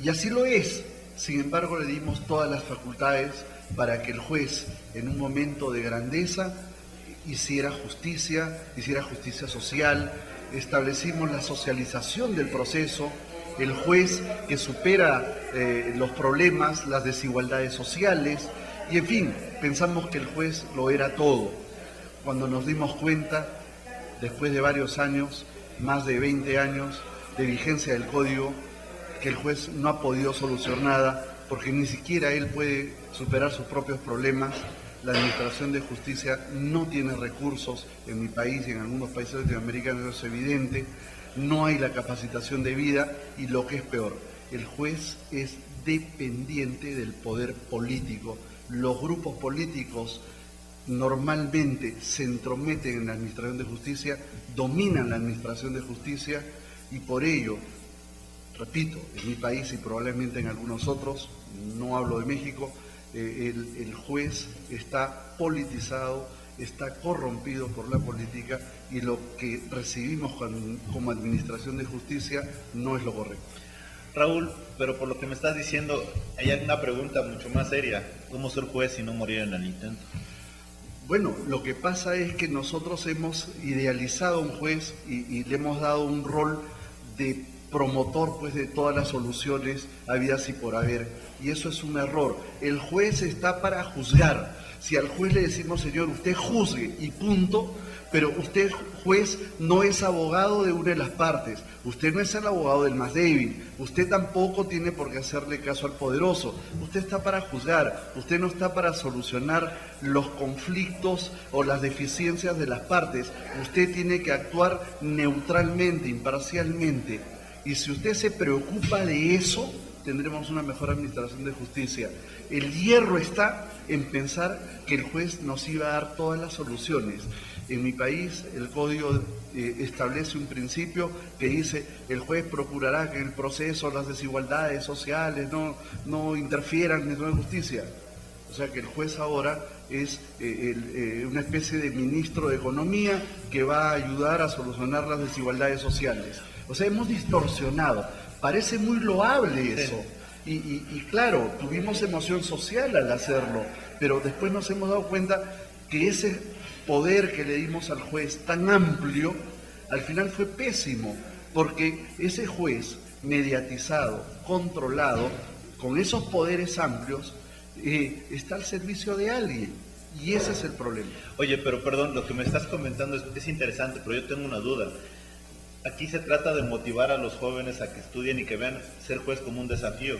Y así lo es. Sin embargo, le dimos todas las facultades para que el juez, en un momento de grandeza, hiciera justicia social. Establecimos la socialización del proceso, el juez que supera los problemas, las desigualdades sociales, y en fin, pensamos que el juez lo era todo. Cuando nos dimos cuenta, después de varios años, más de 20 años de vigencia del código, que el juez no ha podido solucionar nada, porque ni siquiera él puede superar sus propios problemas. La administración de justicia no tiene recursos en mi país y en algunos países latinoamericanos, es evidente. No hay la capacitación debida, y lo que es peor, el juez es dependiente del poder político. Los grupos políticos normalmente se entrometen en la administración de justicia, dominan la administración de justicia, y por ello, repito, en mi país y probablemente en algunos otros, no hablo de México, el juez está politizado, está corrompido por la política, y lo que recibimos como administración de justicia no es lo correcto. Raúl, pero por lo que me estás diciendo, hay una pregunta mucho más seria. ¿Cómo ser juez y no morir en el intento? Bueno, lo que pasa es que nosotros hemos idealizado a un juez y le hemos dado un rol de promotor pues de todas las soluciones habidas y por haber, y eso es un error. El juez está para juzgar. Si al juez le decimos, señor, usted juzgue y punto, pero usted, juez, no es abogado de una de las partes, usted no es el abogado del más débil, usted tampoco tiene por qué hacerle caso al poderoso, usted está para juzgar, usted no está para solucionar los conflictos o las deficiencias de las partes, usted tiene que actuar neutralmente, imparcialmente, y si usted se preocupa de eso, tendremos una mejor administración de justicia. El hierro está en pensar que el juez nos iba a dar todas las soluciones. En mi país el código establece un principio que dice el juez procurará que en el proceso las desigualdades sociales no interfieran en la justicia. O sea que el juez ahora es una especie de ministro de Economía que va a ayudar a solucionar las desigualdades sociales. O sea, hemos distorsionado. Parece muy loable eso. Y claro, tuvimos emoción social al hacerlo, pero después nos hemos dado cuenta que ese poder que le dimos al juez tan amplio, al final fue pésimo, porque ese juez mediatizado, controlado, con esos poderes amplios, está al servicio de alguien, y ese es el problema. Oye, pero perdón, lo que me estás comentando es interesante, pero yo tengo una duda. Aquí se trata de motivar a los jóvenes a que estudien y que vean ser juez como un desafío,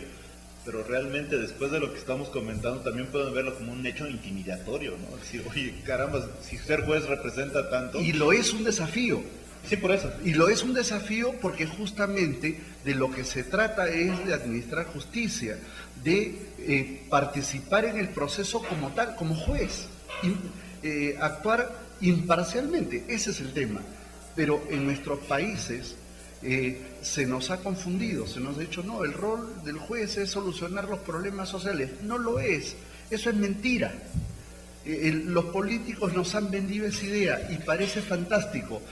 pero realmente después de lo que estamos comentando también pueden verlo como un hecho intimidatorio, ¿no? Decir, oye, caramba, si ser juez representa tanto... Y lo es un desafío. Sí, por eso. Y lo es un desafío porque justamente de lo que se trata es de administrar justicia, de participar en el proceso como tal, como juez, actuar imparcialmente, ese es el tema. Pero en nuestros países se nos ha confundido, se nos ha dicho, no, el rol del juez es solucionar los problemas sociales. No lo es, eso es mentira. Los políticos nos han vendido esa idea y parece fantástico.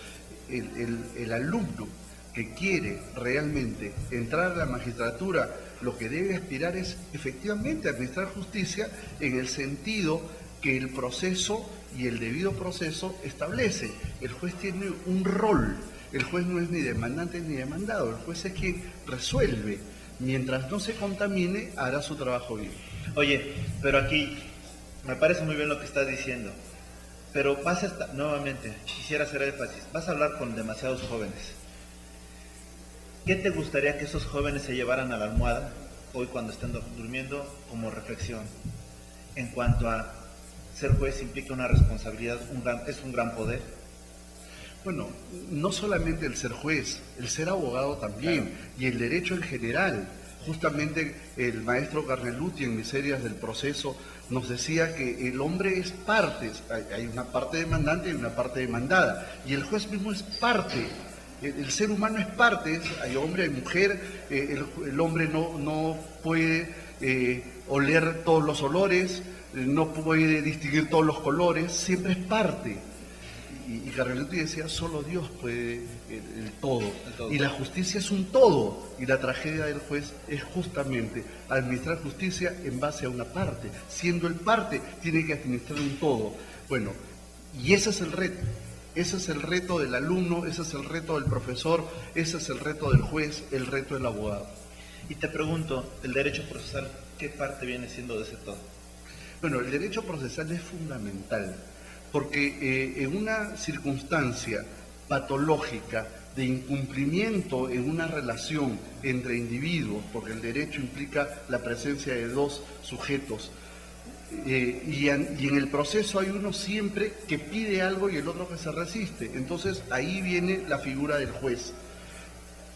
El alumno que quiere realmente entrar a la magistratura, lo que debe aspirar es efectivamente administrar justicia en el sentido que el proceso y el debido proceso establece. El juez tiene un rol, el juez no es ni demandante ni demandado, el juez es quien resuelve. Mientras no se contamine, hará su trabajo bien. Oye, pero aquí me parece muy bien lo que estás diciendo, pero nuevamente, quisiera hacer énfasis, vas a hablar con demasiados jóvenes. ¿Qué te gustaría que esos jóvenes se llevaran a la almohada hoy cuando estén durmiendo como reflexión? En cuanto a ser juez implica una responsabilidad, es un gran poder. Bueno, no solamente el ser juez, el ser abogado también, claro, y el derecho en general. Justamente el maestro Carneluti en Miserias del Proceso nos decía que el hombre es parte, hay una parte demandante y una parte demandada, y el juez mismo es parte. El ser humano es parte, hay hombre, hay mujer, el hombre no puede oler todos los olores, no puede distinguir todos los colores, siempre es parte. Y Carneluti decía, solo Dios puede el todo. Y la justicia es un todo, y la tragedia del juez es justamente administrar justicia en base a una parte. Siendo el parte, tiene que administrar un todo. Bueno, y ese es el reto. Ese es el reto del alumno, ese es el reto del profesor, ese es el reto del juez, el reto del abogado. Y te pregunto, el derecho procesal, ¿qué parte viene siendo de ese todo? Bueno, el derecho procesal es fundamental, porque en una circunstancia patológica de incumplimiento en una relación entre individuos, porque el derecho implica la presencia de dos sujetos, y en el proceso hay uno siempre que pide algo y el otro que se resiste. Entonces ahí viene la figura del juez.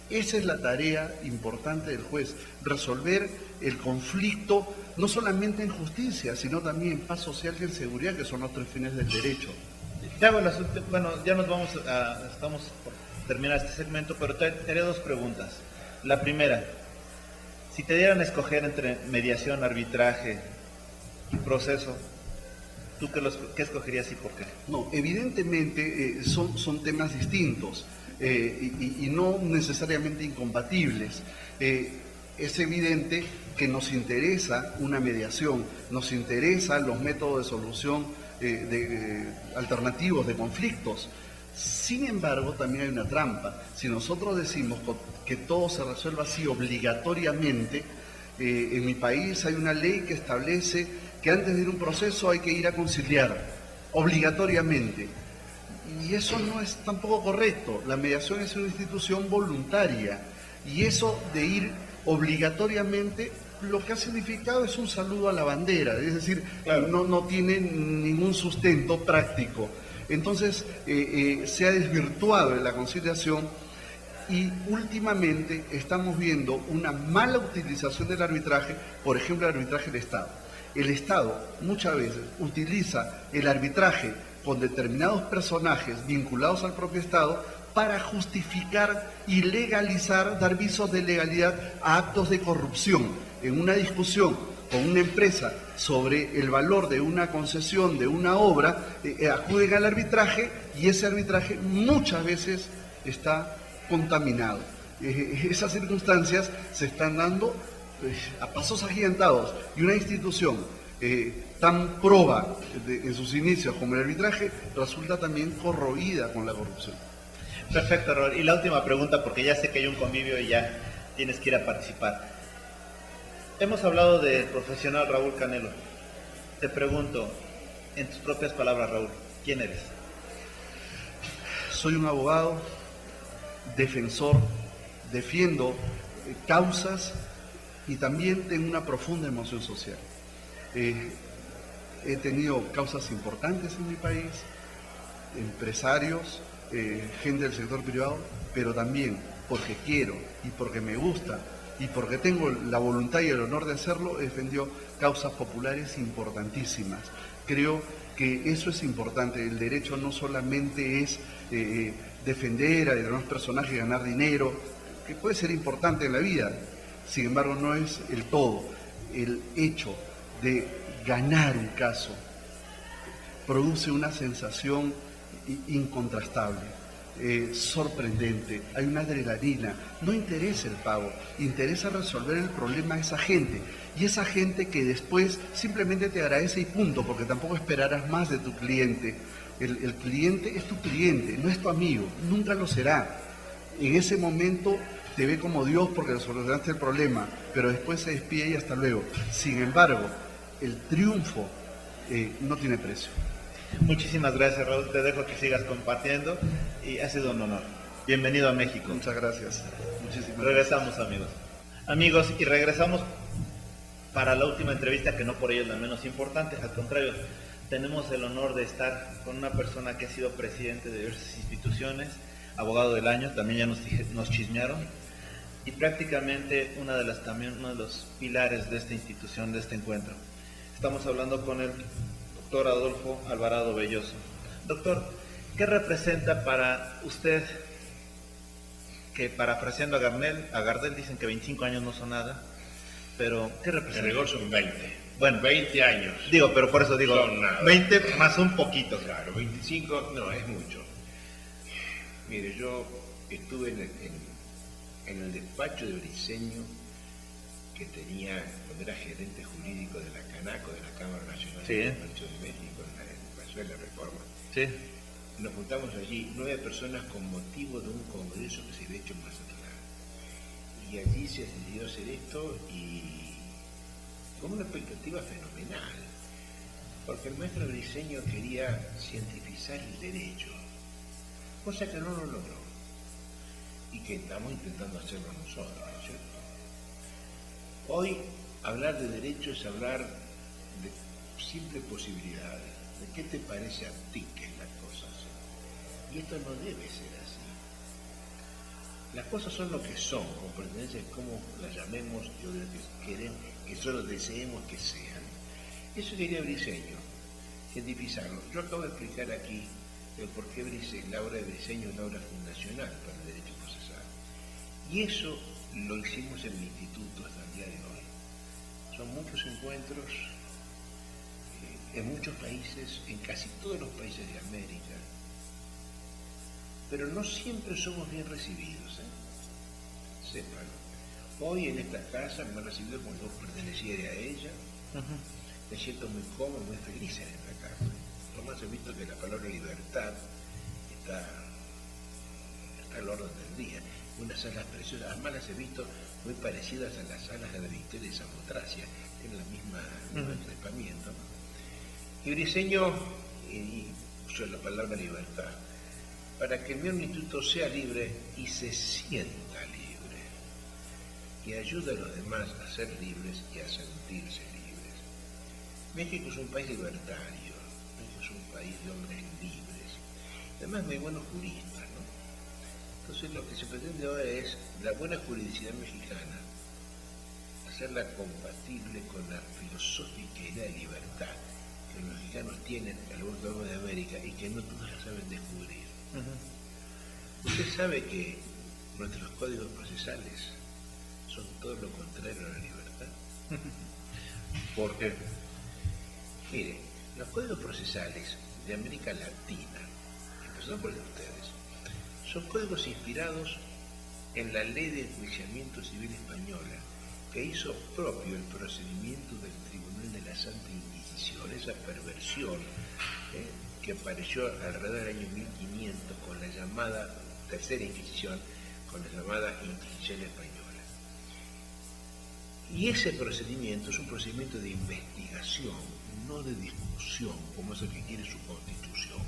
Esa es la tarea importante del juez, resolver el conflicto no solamente en justicia, sino también en paz social y en seguridad, que son los tres fines del derecho. Ya, bueno, ya estamos por terminar este segmento, pero te haré dos preguntas. La primera, si te dieran a escoger entre mediación, arbitraje y proceso, ¿tú qué escogerías y por qué? No, evidentemente son temas distintos y no necesariamente incompatibles. Es evidente que nos interesa una mediación, nos interesan los métodos de solución alternativos de conflictos. Sin embargo, también hay una trampa. Si nosotros decimos que todo se resuelva así obligatoriamente. En mi país hay una ley que establece que antes de ir a un proceso hay que ir a conciliar, obligatoriamente. Y eso no es tampoco correcto. La mediación es una institución voluntaria y eso de ir obligatoriamente lo que ha significado es un saludo a la bandera, es decir, no tiene ningún sustento práctico. Entonces se ha desvirtuado en la conciliación y últimamente estamos viendo una mala utilización del arbitraje, por ejemplo el arbitraje del Estado. El Estado muchas veces utiliza el arbitraje con determinados personajes vinculados al propio Estado para justificar y legalizar, dar visos de legalidad a actos de corrupción. En una discusión con una empresa sobre el valor de una concesión, de una obra, acuden al arbitraje y ese arbitraje muchas veces está contaminado. Esas circunstancias se están dando a pasos agigantados y una institución tan proba en sus inicios como el arbitraje resulta también corroída con la corrupción. Perfecto, Raúl. Y la última pregunta, porque ya sé que hay un convivio y ya tienes que ir a participar. Hemos hablado del profesional Raúl Canelo. Te pregunto, en tus propias palabras, Raúl, ¿quién eres? Soy un abogado, defensor, defiendo causas y también tengo una profunda emoción social. He tenido causas importantes en mi país, empresarios, gente del sector privado, pero también porque quiero y porque me gusta y porque tengo la voluntad y el honor de hacerlo, he defendido causas populares importantísimas. Creo que eso es importante. El derecho no solamente es defender a determinados personajes y ganar dinero, que puede ser importante en la vida, sin embargo no es el todo. El hecho de ganar un caso produce una sensación incontrastable, sorprendente, hay una adrenalina. No interesa el pago, interesa resolver el problema a esa gente, y esa gente que después simplemente te agradece y punto, porque tampoco esperarás más de tu cliente. El cliente es tu cliente, no es tu amigo, nunca lo será. En ese momento te ve como Dios porque le solucionaste el problema, pero después se despide y hasta luego. Sin embargo, el triunfo no tiene precio. Muchísimas gracias, Raúl. Te dejo que sigas compartiendo y ha sido un honor. Bienvenido a México. Muchas gracias. Muchísimas regresamos, amigos. Amigos, y regresamos para la última entrevista, que no por ello es la menos importante. Al contrario, tenemos el honor de estar con una persona que ha sido presidente de diversas instituciones, abogado del año, también ya nos chismearon, y prácticamente uno de los pilares de esta institución, de este encuentro. Estamos hablando con el doctor Adolfo Alvarado Belloso. Doctor, ¿qué representa para usted, que parafraseando a Gardel dicen que 25 años no son nada, pero qué representa? En rigor son 20. Bueno, 20 años. Digo, pero por eso digo, son nada. 20 más un poquito. Claro, 25 no, es mucho. Mire, yo estuve en el despacho de Briceño, que tenía, cuando era gerente jurídico de la Canaco, de la Cámara Nacional de Comercio de México, en la Reforma. Sí. Nos juntamos allí 9 personas con motivo de un congreso que se había hecho en Mazatlán. Y allí se decidió hacer esto y con una expectativa fenomenal, porque el maestro Briceño quería cientificar el derecho, cosa que no lo logró y que estamos intentando hacerlo nosotros, ¿no es cierto? Hoy hablar de derecho es hablar de simples posibilidades, de qué te parece a ti que es la cosa así. Y esto no debe ser así. Las cosas son lo que son, con pertenencia es como las llamemos y lo que queremos, que solo deseemos que sean. Eso quería Briceño, cientificarlo. Yo acabo de explicar aquí el por qué la obra de Briceño es la obra fundacional para el derecho procesal. Y eso lo hicimos en el instituto hasta el día de hoy. Son muchos encuentros en muchos países, en casi todos los países de América, pero no siempre somos bien recibidos, sépanlo. Hoy en esta casa me han recibido como yo perteneciera a ella. Me siento muy cómodo, muy feliz en esta casa. Tomás, he visto que la palabra libertad está al orden del día. unas salas preciosas, además las he visto muy parecidas a las salas de la Victoria de Samotracia, tienen la misma equipamiento. Y Briceño usó la palabra libertad, para que el mismo instituto sea libre y se sienta libre, y ayude a los demás a ser libres y a sentirse libres. México es un país libertario, México es un país de hombres libres, además muy buenos juristas, ¿no? Entonces lo que se pretende ahora es la buena juridicidad mexicana, hacerla compatible con la filosófica idea de libertad que los mexicanos tienen a lo largo de América y que no todos la saben descubrir. Usted sabe que nuestros códigos procesales son todo lo contrario a la libertad. Porque, mire, los códigos procesales de América Latina, empezando por ustedes, son códigos inspirados en la ley de enjuiciamiento civil española, que hizo propio el procedimiento del Tribunal de la Santa Inquisición, esa perversión que apareció alrededor del año 1500 con la llamada Tercera Inquisición, con la llamada Inquisición Española. Y ese procedimiento es un procedimiento de investigación, no de discusión, como es el que quiere su Constitución.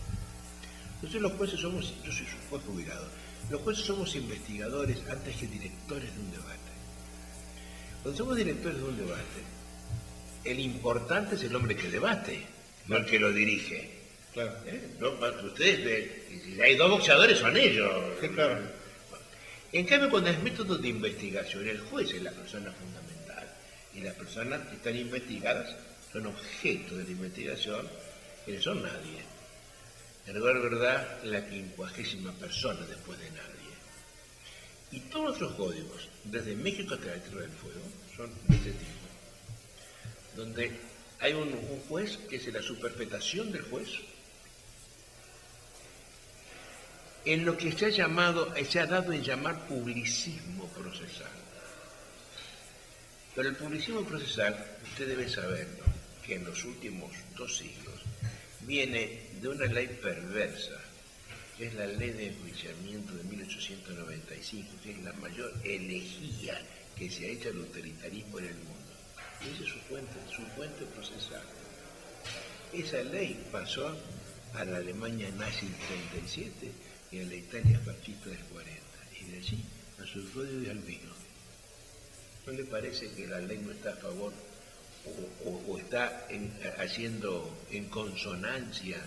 Entonces los jueces somos, yo soy un juez jubilado, los jueces somos investigadores antes que directores de un debate. Cuando somos directores de un debate, el importante es el hombre que debate, no el que lo dirige. Claro. No, ustedes ven, si hay dos boxeadores son ellos. Sí, claro. En cambio, cuando es método de investigación, el juez es la persona fundamental y las personas que están investigadas son objeto de la investigación que no son nadie. En lugar de verdad, la 50ª persona después de nadie. Y todos nuestros códigos, desde México hasta la Tierra del Fuego, son de este tipo, donde hay un juez que es la superfetación del juez, en lo que se ha dado en llamar publicismo procesal. Pero el publicismo procesal, usted debe saberlo, que en los últimos 2 siglos viene de una ley perversa, que es la ley de enjuiciamiento de 1895, que es la mayor herejía que se ha hecho al autoritarismo en el mundo. Esa es su fuente procesal. Esa ley pasó a la Alemania nazi del 37 y a la Italia fascista del 40, y de allí a su código de albino. ¿No le parece que la ley no está a favor o está haciendo en consonancia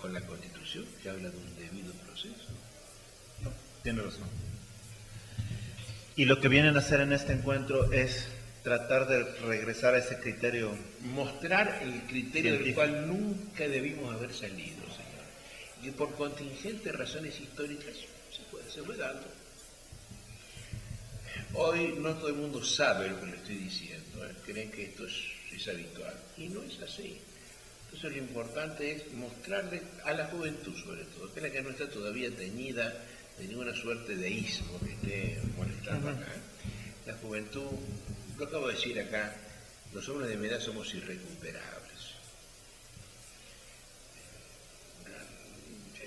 con la Constitución, que habla de un debido proceso? No, tiene razón. Y lo que vienen a hacer en este encuentro es tratar de regresar a ese criterio. Mostrar el criterio del cual nunca debimos haber salido, señor. Y por contingentes razones históricas se fue dando. Hoy no todo el mundo sabe lo que le estoy diciendo, creen que esto es habitual, y no es así. Entonces lo importante es mostrarle a la juventud, sobre todo, que es la que no está todavía teñida de ninguna suerte de ismo que esté molestando acá. La juventud, lo acabo de decir acá, los hombres de mi edad somos irrecuperables.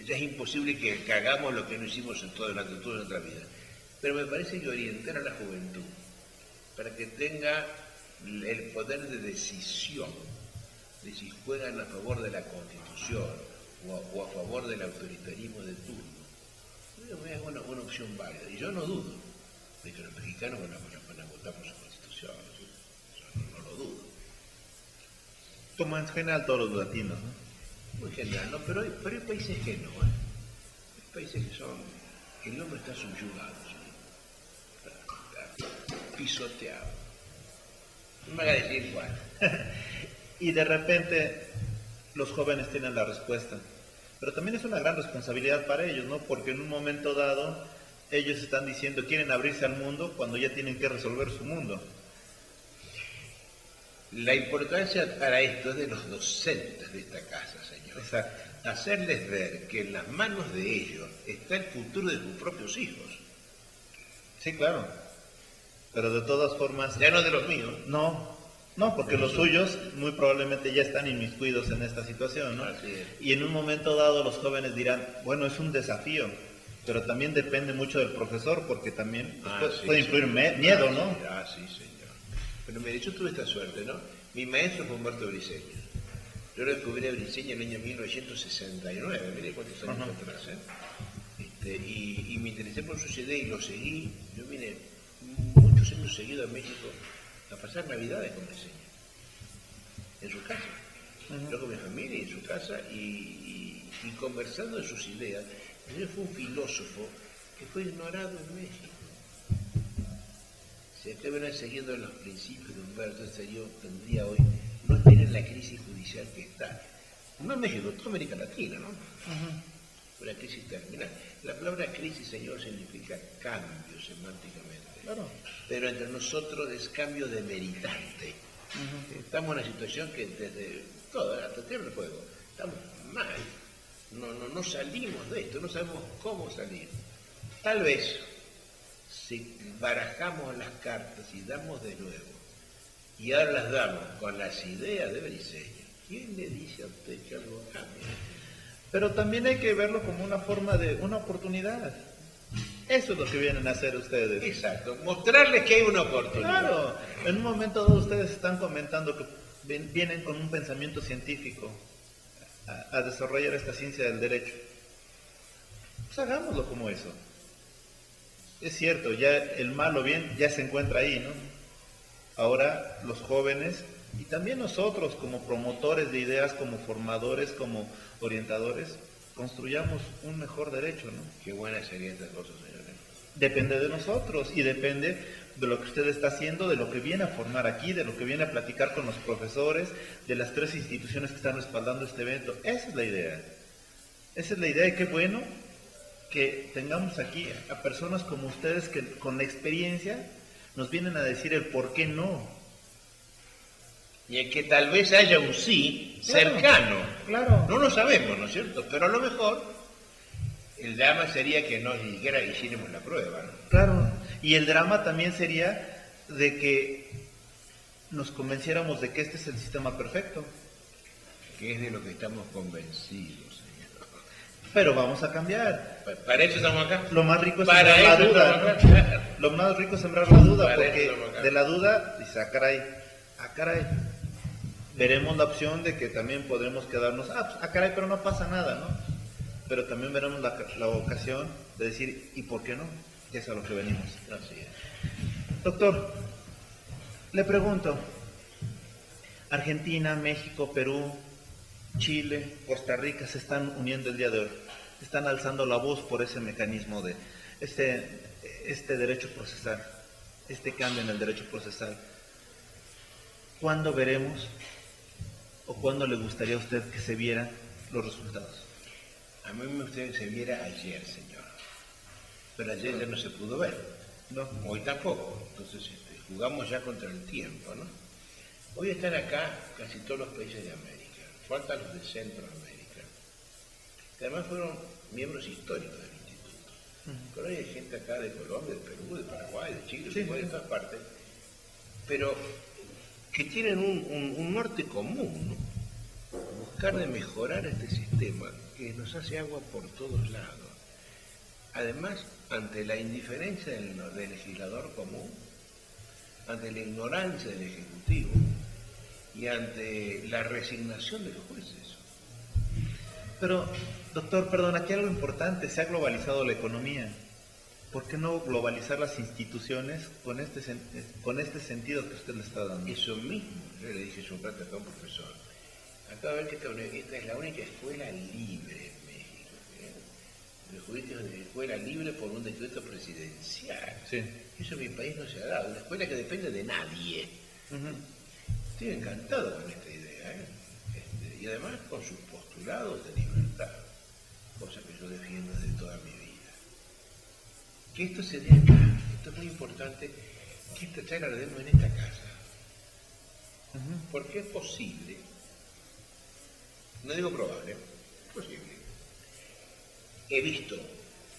Ya es imposible que hagamos lo que no hicimos durante toda nuestra vida. Pero me parece que orientar a la juventud para que tenga el poder de decisión de si juegan a favor de la Constitución o a favor del autoritarismo de turno, es una opción válida. Y yo no dudo de que los mexicanos van a votar por su Constitución, yo no lo dudo. Como en general todos los latinos, ¿no? Muy general, ¿no? Pero hay países que no, Hay países que son, el hombre está subyugado, está pisoteado. No me haga decir cuál. Y de repente los jóvenes tienen la respuesta. Pero también es una gran responsabilidad para ellos, ¿no? Porque en un momento dado ellos están diciendo quieren abrirse al mundo cuando ya tienen que resolver su mundo. La importancia para esto es de los docentes de esta casa, señor. Exacto. Hacerles ver que en las manos de ellos está el futuro de sus propios hijos. Sí, claro. Pero de todas formas... Ya no de los míos. No, porque los suyos muy probablemente ya están inmiscuidos en esta situación, ¿no? Así es. Y en un momento dado los jóvenes dirán, bueno, es un desafío. pero también depende mucho del profesor, porque también Sí, puede influir miedo, ¿no? Sí, señor. Pero mire, yo tuve esta suerte, ¿no? Mi maestro fue Humberto Briceño. Yo descubrí a Briceño en el año 1969, mire cuántos años atrás, ¿eh? Y me interesé por su CD y lo seguí. Yo vine muchos años seguidos a México a pasar Navidades con Briceño, en su casa. Yo con mi familia en su casa y conversando de sus ideas. Él fue un filósofo que fue ignorado en México. Si acá hubieran seguido los principios de Humberto, yo tendría hoy no tener la crisis judicial que está. No en México, toda América Latina, ¿no? Una crisis terminal. La palabra crisis, señor, significa cambio semánticamente. Claro. Pero entre nosotros es cambio demeritante. Estamos en una situación que desde todo, hasta Tierra del Fuego, estamos mal. No salimos de esto, no sabemos cómo salir. Tal vez, si barajamos las cartas y damos de nuevo, y ahora las damos con las ideas de Briceño, ¿quién le dice a usted que algo cambie? Pero también hay que verlo como una forma de una oportunidad. Eso es lo que vienen a hacer ustedes. Exacto, mostrarles que hay una oportunidad. Claro, en un momento dado ustedes están comentando que vienen con un pensamiento científico a desarrollar esta ciencia del derecho. Pues hagámoslo como eso. Es cierto, ya el mal o bien ya se encuentra ahí, ¿no? Ahora los jóvenes y también nosotros como promotores de ideas, como formadores, como orientadores, construyamos un mejor derecho, ¿no? Qué buena sería esta cosa, señores. Depende de nosotros y depende de lo que usted está haciendo, de lo que viene a formar aquí, de lo que viene a platicar con los profesores, de las 3 instituciones que están respaldando este evento. Esa es la idea. Esa es la idea y qué bueno que tengamos aquí a personas como ustedes que con la experiencia nos vienen a decir el por qué no. Y el que tal vez haya un sí cercano. Claro. No lo sabemos, ¿no es cierto? Pero a lo mejor el drama sería que no ni siquiera hiciéramos la prueba, ¿no? Claro. Y el drama también sería de que nos convenciéramos de que este es el sistema perfecto. Que es de lo que estamos convencidos, señor. Pero vamos a cambiar. Para eso estamos acá. Lo más rico es Para sembrar la eso duda, estamos ¿no? acá. Lo más rico es sembrar la duda, Para porque eso estamos acá. de la duda, dice, caray, veremos la opción de que también podremos quedarnos, pues, caray, pero no pasa nada, ¿no? Pero también veremos la ocasión de decir, ¿y por qué no? Que es a lo que venimos. Así es. Doctor, le pregunto, Argentina, México, Perú, Chile, Costa Rica se están uniendo el día de hoy, están alzando la voz por ese mecanismo de este derecho procesal, este cambio en el derecho procesal. ¿Cuándo veremos o cuándo le gustaría a usted que se vieran los resultados? A mí me gustaría que se viera ayer, señor. Pero ayer ya no se pudo ver. No. Hoy tampoco. Entonces jugamos ya contra el tiempo, ¿no? Hoy están acá casi todos los países de América. Faltan los de Centroamérica. Que además fueron miembros históricos del instituto. Pero hay gente acá de Colombia, de Perú, de Paraguay, de Chile, de todas partes. Pero que tienen un norte común, ¿no? Buscar de mejorar este sistema que nos hace agua por todos lados. Además, ante la indiferencia del legislador común, ante la ignorancia del Ejecutivo y ante la resignación de los jueces. Pero, doctor, perdón, aquí algo importante, se ha globalizado la economía. ¿Por qué no globalizar las instituciones con este sentido que usted le está dando? Eso mismo, yo le dije hace un rato acá a un profesor. Acaba de ver que esta es la única escuela libre en México. Los juristas de escuela libre por un decreto presidencial. Sí. Eso en mi país no se ha dado. Una escuela que depende de nadie. Estoy encantado con esta idea. Y además con sus postulados de libertad. Cosa que yo defiendo desde toda mi vida. Que esto se dé acá. Esto es muy importante. Que esta charla la demos en esta casa. Porque es posible. No digo probable, es posible. He visto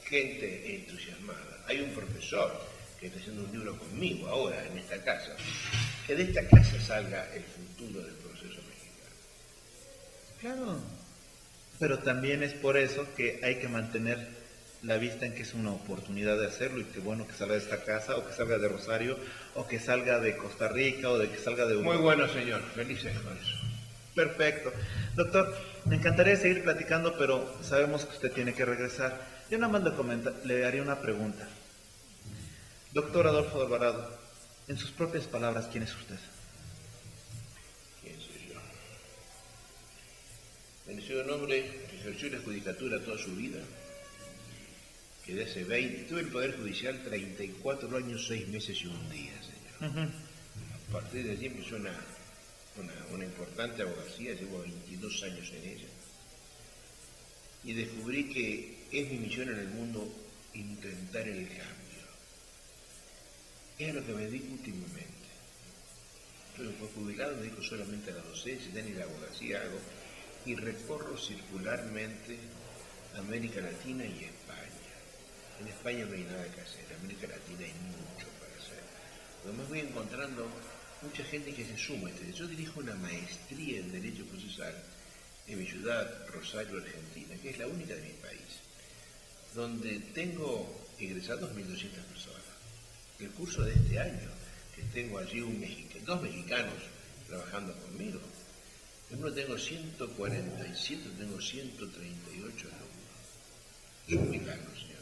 gente entusiasmada. Hay un profesor que está haciendo un libro conmigo ahora en esta casa, que de esta casa salga el futuro del proceso mexicano. Claro. Pero también es por eso que hay que mantener la vista en que es una oportunidad de hacerlo, y que bueno que salga de esta casa, o que salga de Rosario, o que salga de Costa Rica, o de que salga de Europa. Muy bueno, señor. Felices con eso. Perfecto. Doctor, me encantaría seguir platicando, pero sabemos que usted tiene que regresar. Yo nada más le haría una pregunta. Doctor Adolfo Alvarado, en sus propias palabras, ¿quién es usted? ¿Quién soy yo? Bueno, soy un hombre que ejerció la judicatura toda su vida. Que de hace 20, tuve el Poder Judicial 34 años, 6 meses y un día, señor. A partir de allí empezó una importante abogacía, llevo 22 años en ella. Y descubrí que es mi misión en el mundo intentar el cambio. Es a lo que me dedico últimamente. Yo después jubilado me dedico solamente a la docencia, ya ni la abogacía hago, y recorro circularmente América Latina y España. En España no hay nada que hacer, en América Latina hay mucho para hacer. Además voy encontrando mucha gente que se suma a este. Yo dirijo una maestría en Derecho Procesal en mi ciudad, Rosario, Argentina, que es la única de mi país, donde tengo egresados 1.200 personas. El curso de este año, que tengo allí dos mexicanos trabajando conmigo, en uno tengo 147, tengo 138 alumnos. Es muy largo, señor.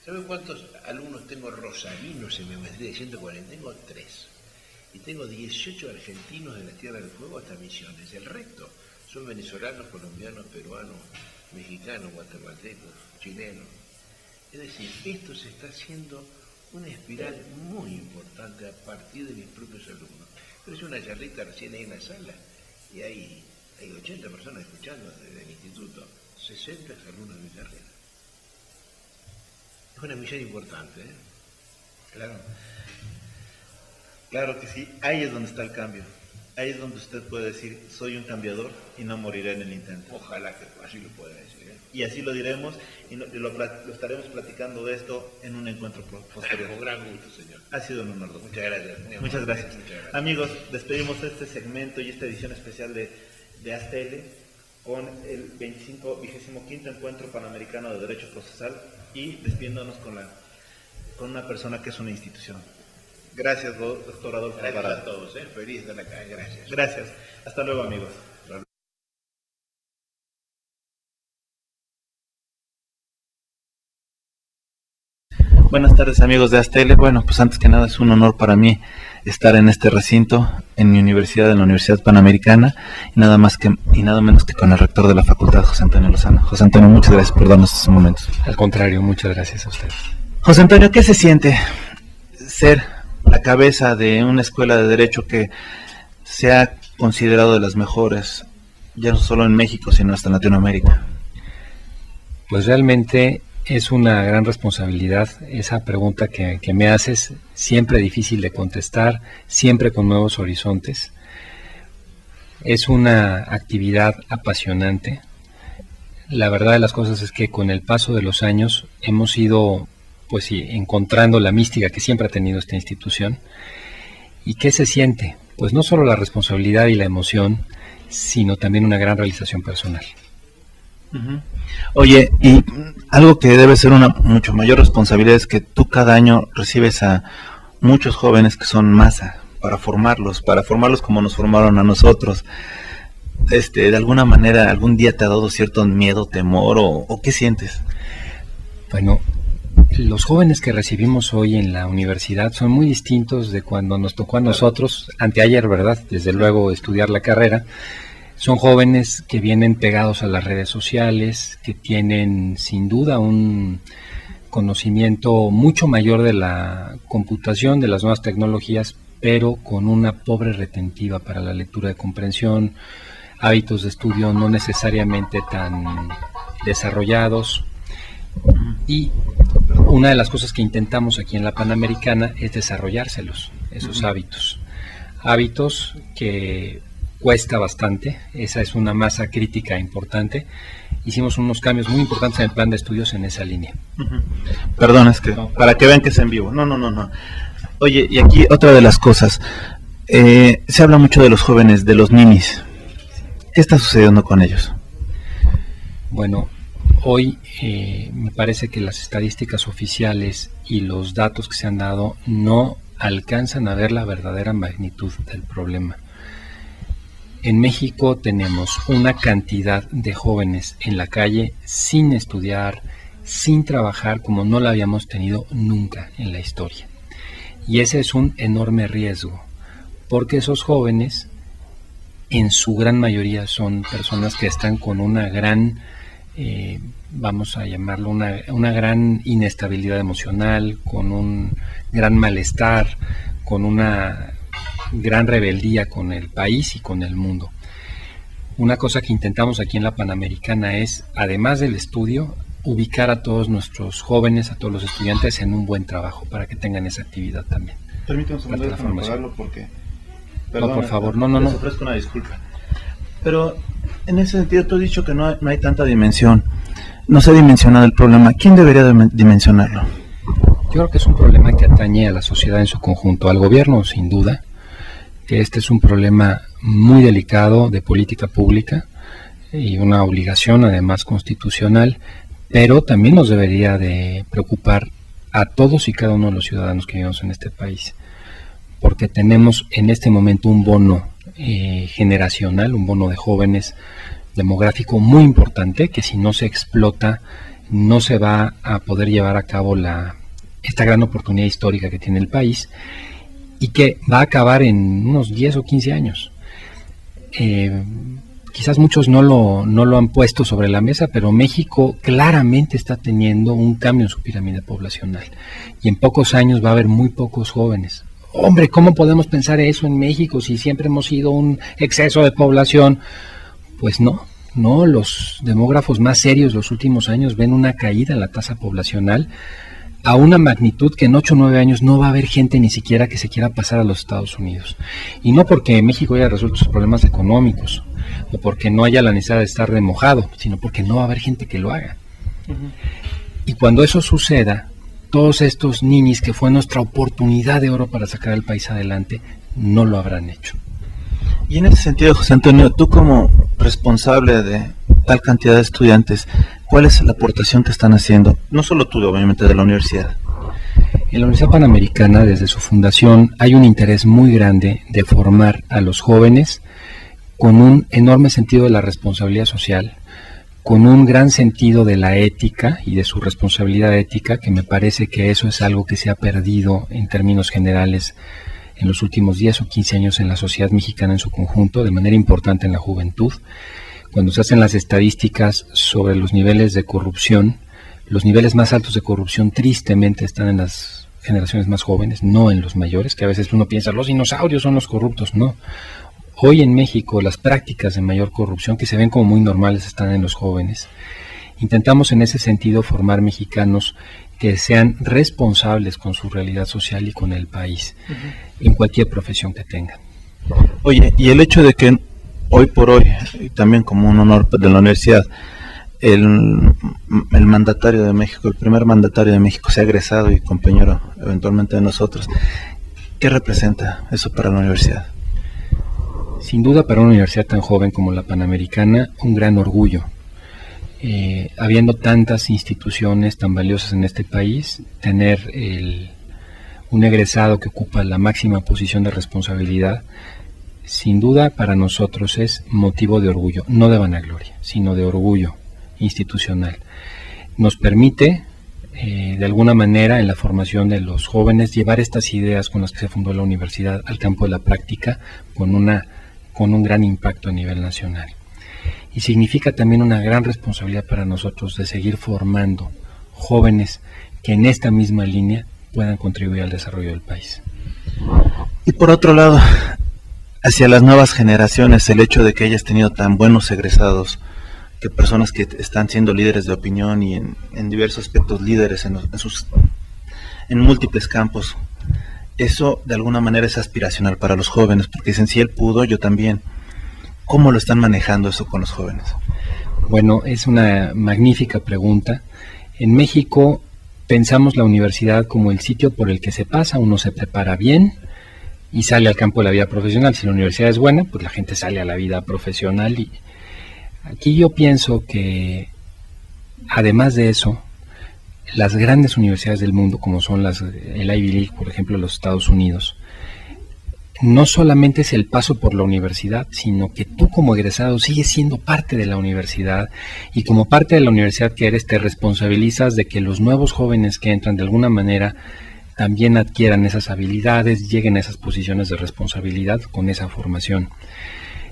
¿Sabe cuántos alumnos tengo rosarinos en mi maestría de 140? Tengo 3. Y tengo 18 argentinos de la Tierra del Fuego hasta Misiones. El resto son venezolanos, colombianos, peruanos, mexicanos, guatemaltecos, chilenos. Es decir, esto se está haciendo una espiral muy importante a partir de mis propios alumnos. Yo hice una charlita recién ahí en la sala y hay 80 personas escuchando desde el instituto, 60 alumnos de mi carrera. Es una misión importante, ¿eh? Claro. Claro que sí, ahí es donde está el cambio. Ahí es donde usted puede decir, soy un cambiador y no moriré en el intento. Ojalá que así lo pueda decir, ¿eh? Y así lo diremos y lo estaremos platicando de esto en un encuentro posterior. Con gran gusto, señor. Ha sido un honor, doctor. Muchas gracias. Muchas gracias. Muchas gracias. Amigos, despedimos este segmento y esta edición especial de ASTL con el 25º Encuentro Panamericano de Derecho Procesal y despidiéndonos con una persona que es una institución. Gracias, doctor Adolfo Gracias Alvarado. a todos, feliz de estar acá, gracias. Gracias. Hasta luego, amigos. Buenas tardes, amigos de ASTL. Bueno, pues antes que nada es un honor para mí estar en este recinto, en mi universidad, en la Universidad Panamericana, y nada menos que con el rector de la facultad, José Antonio Lozano. José Antonio, muchas gracias por darnos estos momentos. Al contrario, muchas gracias a usted. José Antonio, ¿qué se siente ser la cabeza de una escuela de derecho que se ha considerado de las mejores, ya no solo en México, sino hasta en Latinoamérica? Pues realmente es una gran responsabilidad esa pregunta que me haces, siempre difícil de contestar, siempre con nuevos horizontes. Es una actividad apasionante. La verdad de las cosas es que con el paso de los años hemos ido, pues sí, encontrando la mística que siempre ha tenido esta institución. ¿Y qué se siente? Pues no solo la responsabilidad y la emoción, sino también una gran realización personal. Oye, y algo que debe ser una mucho mayor responsabilidad es que tú cada año recibes a muchos jóvenes que son masa para formarlos como nos formaron a nosotros. De alguna manera, ¿algún día te ha dado cierto miedo, temor o qué sientes? Bueno, los jóvenes que recibimos hoy en la universidad son muy distintos de cuando nos tocó a nosotros, anteayer, ¿verdad? Desde luego estudiar la carrera. Son jóvenes que vienen pegados a las redes sociales, que tienen sin duda un conocimiento mucho mayor de la computación, de las nuevas tecnologías, pero con una pobre retentiva para la lectura de comprensión, hábitos de estudio no necesariamente tan desarrollados. Y una de las cosas que intentamos aquí en la Panamericana es desarrollárselos, esos hábitos que cuesta bastante. Esa es una masa crítica importante. Hicimos unos cambios muy importantes en el plan de estudios en esa línea. Perdón, es que para que vean que es en vivo. No. Oye, y aquí otra de las cosas. Se habla mucho de los jóvenes, de los ninis. ¿Qué está sucediendo con ellos? Bueno, hoy me parece que las estadísticas oficiales y los datos que se han dado no alcanzan a ver la verdadera magnitud del problema. En México tenemos una cantidad de jóvenes en la calle sin estudiar, sin trabajar, como no la habíamos tenido nunca en la historia. Y ese es un enorme riesgo, porque esos jóvenes, en su gran mayoría, son personas que están con una gran, vamos a llamarlo, una gran inestabilidad emocional, con un gran malestar, con una gran rebeldía con el país y con el mundo. Una cosa que intentamos aquí en la Panamericana es, además del estudio, ubicar a todos nuestros jóvenes, a todos los estudiantes en un buen trabajo para que tengan esa actividad también. Permítame un segundo, déjame apagarlo porque... Perdona, no, por favor, no. Les ofrezco una disculpa. Pero en ese sentido tú has dicho que no hay tanta dimensión. No se ha dimensionado el problema. ¿Quién debería dimensionarlo? Yo creo que es un problema que atañe a la sociedad en su conjunto, al gobierno sin duda, que este es un problema muy delicado de política pública y una obligación además constitucional, pero también nos debería de preocupar a todos y cada uno de los ciudadanos que vivimos en este país, porque tenemos en este momento un bono generacional, un bono de jóvenes demográfico muy importante, que si no se explota no se va a poder llevar a cabo esta gran oportunidad histórica que tiene el país y que va a acabar en unos 10 o 15 años. Quizás muchos no lo han puesto sobre la mesa, pero México claramente está teniendo un cambio en su pirámide poblacional y en pocos años va a haber muy pocos jóvenes. Hombre, ¿cómo podemos pensar eso en México si siempre hemos sido un exceso de población? Pues no, los demógrafos más serios los últimos años ven una caída en la tasa poblacional a una magnitud que en 8 o 9 años no va a haber gente ni siquiera que se quiera pasar a los Estados Unidos. Y no porque México haya resuelto sus problemas económicos o porque no haya la necesidad de estar remojado, sino porque no va a haber gente que lo haga. Y cuando eso suceda, todos estos niños que fue nuestra oportunidad de oro para sacar al país adelante, no lo habrán hecho. Y en ese sentido, José Antonio, tú como responsable de tal cantidad de estudiantes, ¿cuál es la aportación que están haciendo? No solo tú, obviamente, de la universidad. En la Universidad Panamericana, desde su fundación, hay un interés muy grande de formar a los jóvenes con un enorme sentido de la responsabilidad social, con un gran sentido de la ética y de su responsabilidad ética, que me parece que eso es algo que se ha perdido en términos generales en los últimos 10 o 15 años en la sociedad mexicana en su conjunto, de manera importante en la juventud. Cuando se hacen las estadísticas sobre los niveles de corrupción, los niveles más altos de corrupción tristemente están en las generaciones más jóvenes, no en los mayores, que a veces uno piensa, los dinosaurios son los corruptos, no. Hoy en México las prácticas de mayor corrupción que se ven como muy normales están en los jóvenes. Intentamos en ese sentido formar mexicanos que sean responsables con su realidad social y con el país, en cualquier profesión que tengan. Oye, y el hecho de que hoy por hoy, y también como un honor de la universidad, el mandatario de México, el primer mandatario de México sea egresado y compañero eventualmente de nosotros, ¿qué representa eso para la universidad? Sin duda para una universidad tan joven como la Panamericana, un gran orgullo. Habiendo tantas instituciones tan valiosas en este país, tener un egresado que ocupa la máxima posición de responsabilidad, sin duda para nosotros es motivo de orgullo, no de vanagloria, sino de orgullo institucional. Nos permite, de alguna manera, en la formación de los jóvenes, llevar estas ideas con las que se fundó la universidad al campo de la práctica con un gran impacto a nivel nacional. Y significa también una gran responsabilidad para nosotros de seguir formando jóvenes que en esta misma línea puedan contribuir al desarrollo del país. Y por otro lado, hacia las nuevas generaciones, el hecho de que hayas tenido tan buenos egresados, que personas que están siendo líderes de opinión y en diversos aspectos líderes en múltiples campos, eso de alguna manera es aspiracional para los jóvenes, porque dicen, si él pudo, yo también. ¿Cómo lo están manejando eso con los jóvenes? Bueno, es una magnífica pregunta. En México pensamos la universidad como el sitio por el que se pasa, uno se prepara bien y sale al campo de la vida profesional. Si la universidad es buena, pues la gente sale a la vida profesional. Y aquí yo pienso que además de eso, las grandes universidades del mundo, como son el Ivy League, por ejemplo, de los Estados Unidos, no solamente es el paso por la universidad, sino que tú como egresado sigues siendo parte de la universidad, y como parte de la universidad que eres, te responsabilizas de que los nuevos jóvenes que entran de alguna manera también adquieran esas habilidades, lleguen a esas posiciones de responsabilidad con esa formación.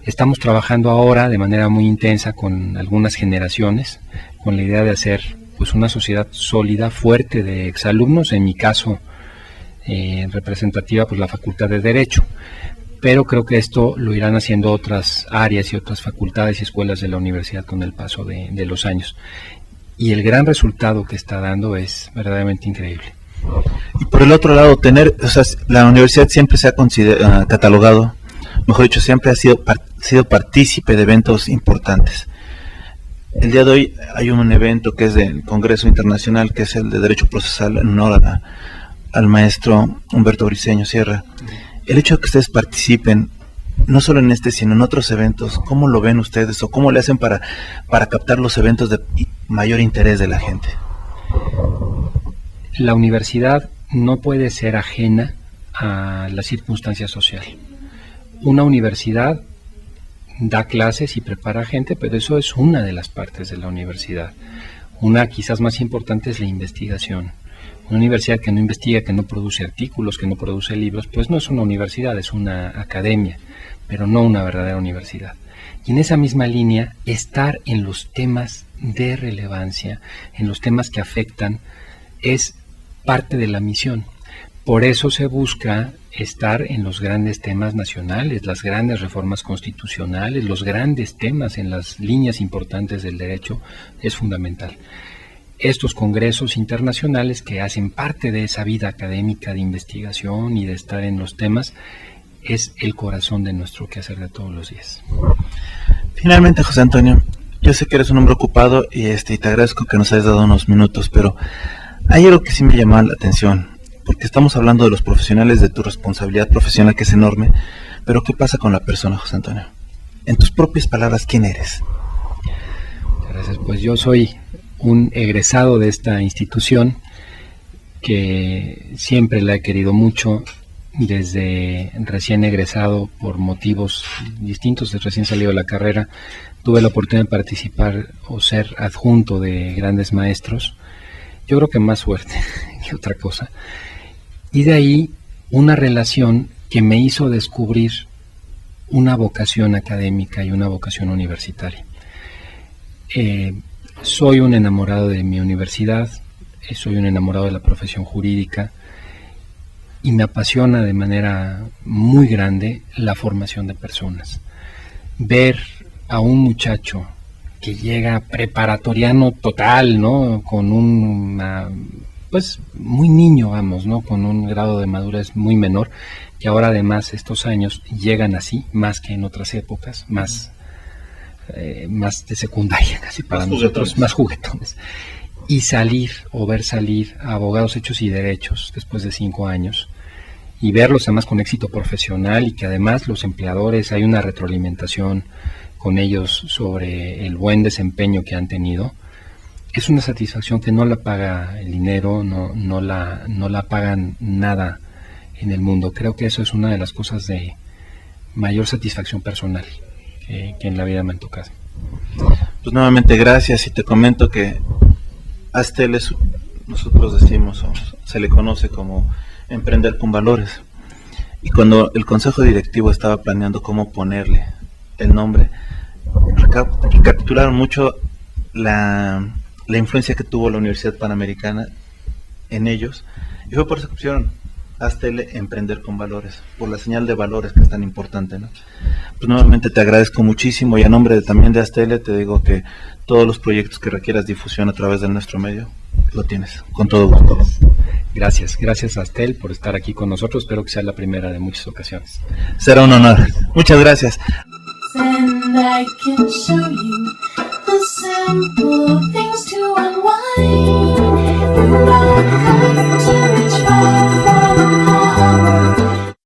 Estamos trabajando ahora de manera muy intensa con algunas generaciones, con la idea de hacer pues una sociedad sólida, fuerte de exalumnos, en mi caso representativa pues la Facultad de Derecho, pero creo que esto lo irán haciendo otras áreas y otras facultades y escuelas de la universidad con el paso de los años. Y el gran resultado que está dando es verdaderamente increíble. Y por el otro lado, la universidad siempre se ha catalogado, mejor dicho, siempre ha sido partícipe de eventos importantes. El día de hoy hay un evento que es del Congreso Internacional, que es el de Derecho Procesal, en honor al maestro Humberto Briceño Sierra. El hecho de que ustedes participen, no solo en este, sino en otros eventos, ¿cómo lo ven ustedes o cómo le hacen para captar los eventos de mayor interés de la gente? La universidad no puede ser ajena a la circunstancia social. Una universidad da clases y prepara gente, pero eso es una de las partes de la universidad. Una quizás más importante es la investigación. Una universidad que no investiga, que no produce artículos, que no produce libros, pues no es una universidad, es una academia, pero no una verdadera universidad. Y en esa misma línea, estar en los temas de relevancia, en los temas que afectan, es parte de la misión. Por eso se busca estar en los grandes temas nacionales, las grandes reformas constitucionales, los grandes temas en las líneas importantes del derecho, es fundamental. Estos congresos internacionales que hacen parte de esa vida académica de investigación y de estar en los temas, es el corazón de nuestro quehacer de todos los días. Finalmente, José Antonio, yo sé que eres un hombre ocupado y te agradezco que nos hayas dado unos minutos, pero hay algo que sí me llama la atención, porque estamos hablando de los profesionales, de tu responsabilidad profesional, que es enorme, pero ¿qué pasa con la persona, José Antonio? En tus propias palabras, ¿quién eres? Gracias, pues yo soy un egresado de esta institución que siempre la he querido mucho, desde recién egresado por motivos distintos, de recién salido de la carrera, tuve la oportunidad de participar o ser adjunto de grandes maestros, yo creo que más suerte que otra cosa, y de ahí una relación que me hizo descubrir una vocación académica y una vocación universitaria. Soy un enamorado de mi universidad, soy un enamorado de la profesión jurídica y me apasiona de manera muy grande la formación de personas. Ver a un muchacho que llega preparatoriano total, ¿no? Con pues muy niño, vamos, ¿no? Con un grado de madurez muy menor, que ahora además estos años llegan así, más que en otras épocas, más de secundaria casi para nosotros, más juguetones, y salir o ver salir a abogados hechos y derechos después de 5 años y verlos además con éxito profesional, y que además los empleadores, hay una retroalimentación con ellos sobre el buen desempeño que han tenido, es una satisfacción que no la paga el dinero, no la pagan nada en el mundo. Creo que eso es una de las cosas de mayor satisfacción personal que en la vida me han tocado. Pues nuevamente gracias, y te comento que Astel nosotros decimos, o se le conoce como emprender con valores, y cuando el consejo directivo estaba planeando cómo ponerle el nombre, recapitularon mucho la influencia que tuvo la Universidad Panamericana en ellos, y fue por eso que pusieron Astel Emprender con Valores, por la señal de valores que es tan importante, ¿no? Pues nuevamente te agradezco muchísimo, y a nombre también de Astel te digo que todos los proyectos que requieras difusión a través de nuestro medio, lo tienes, con todo gusto. Gracias Astel por estar aquí con nosotros, espero que sea la primera de muchas ocasiones. Será un honor, muchas gracias. And I can show you the simple things to unwind. You don't have to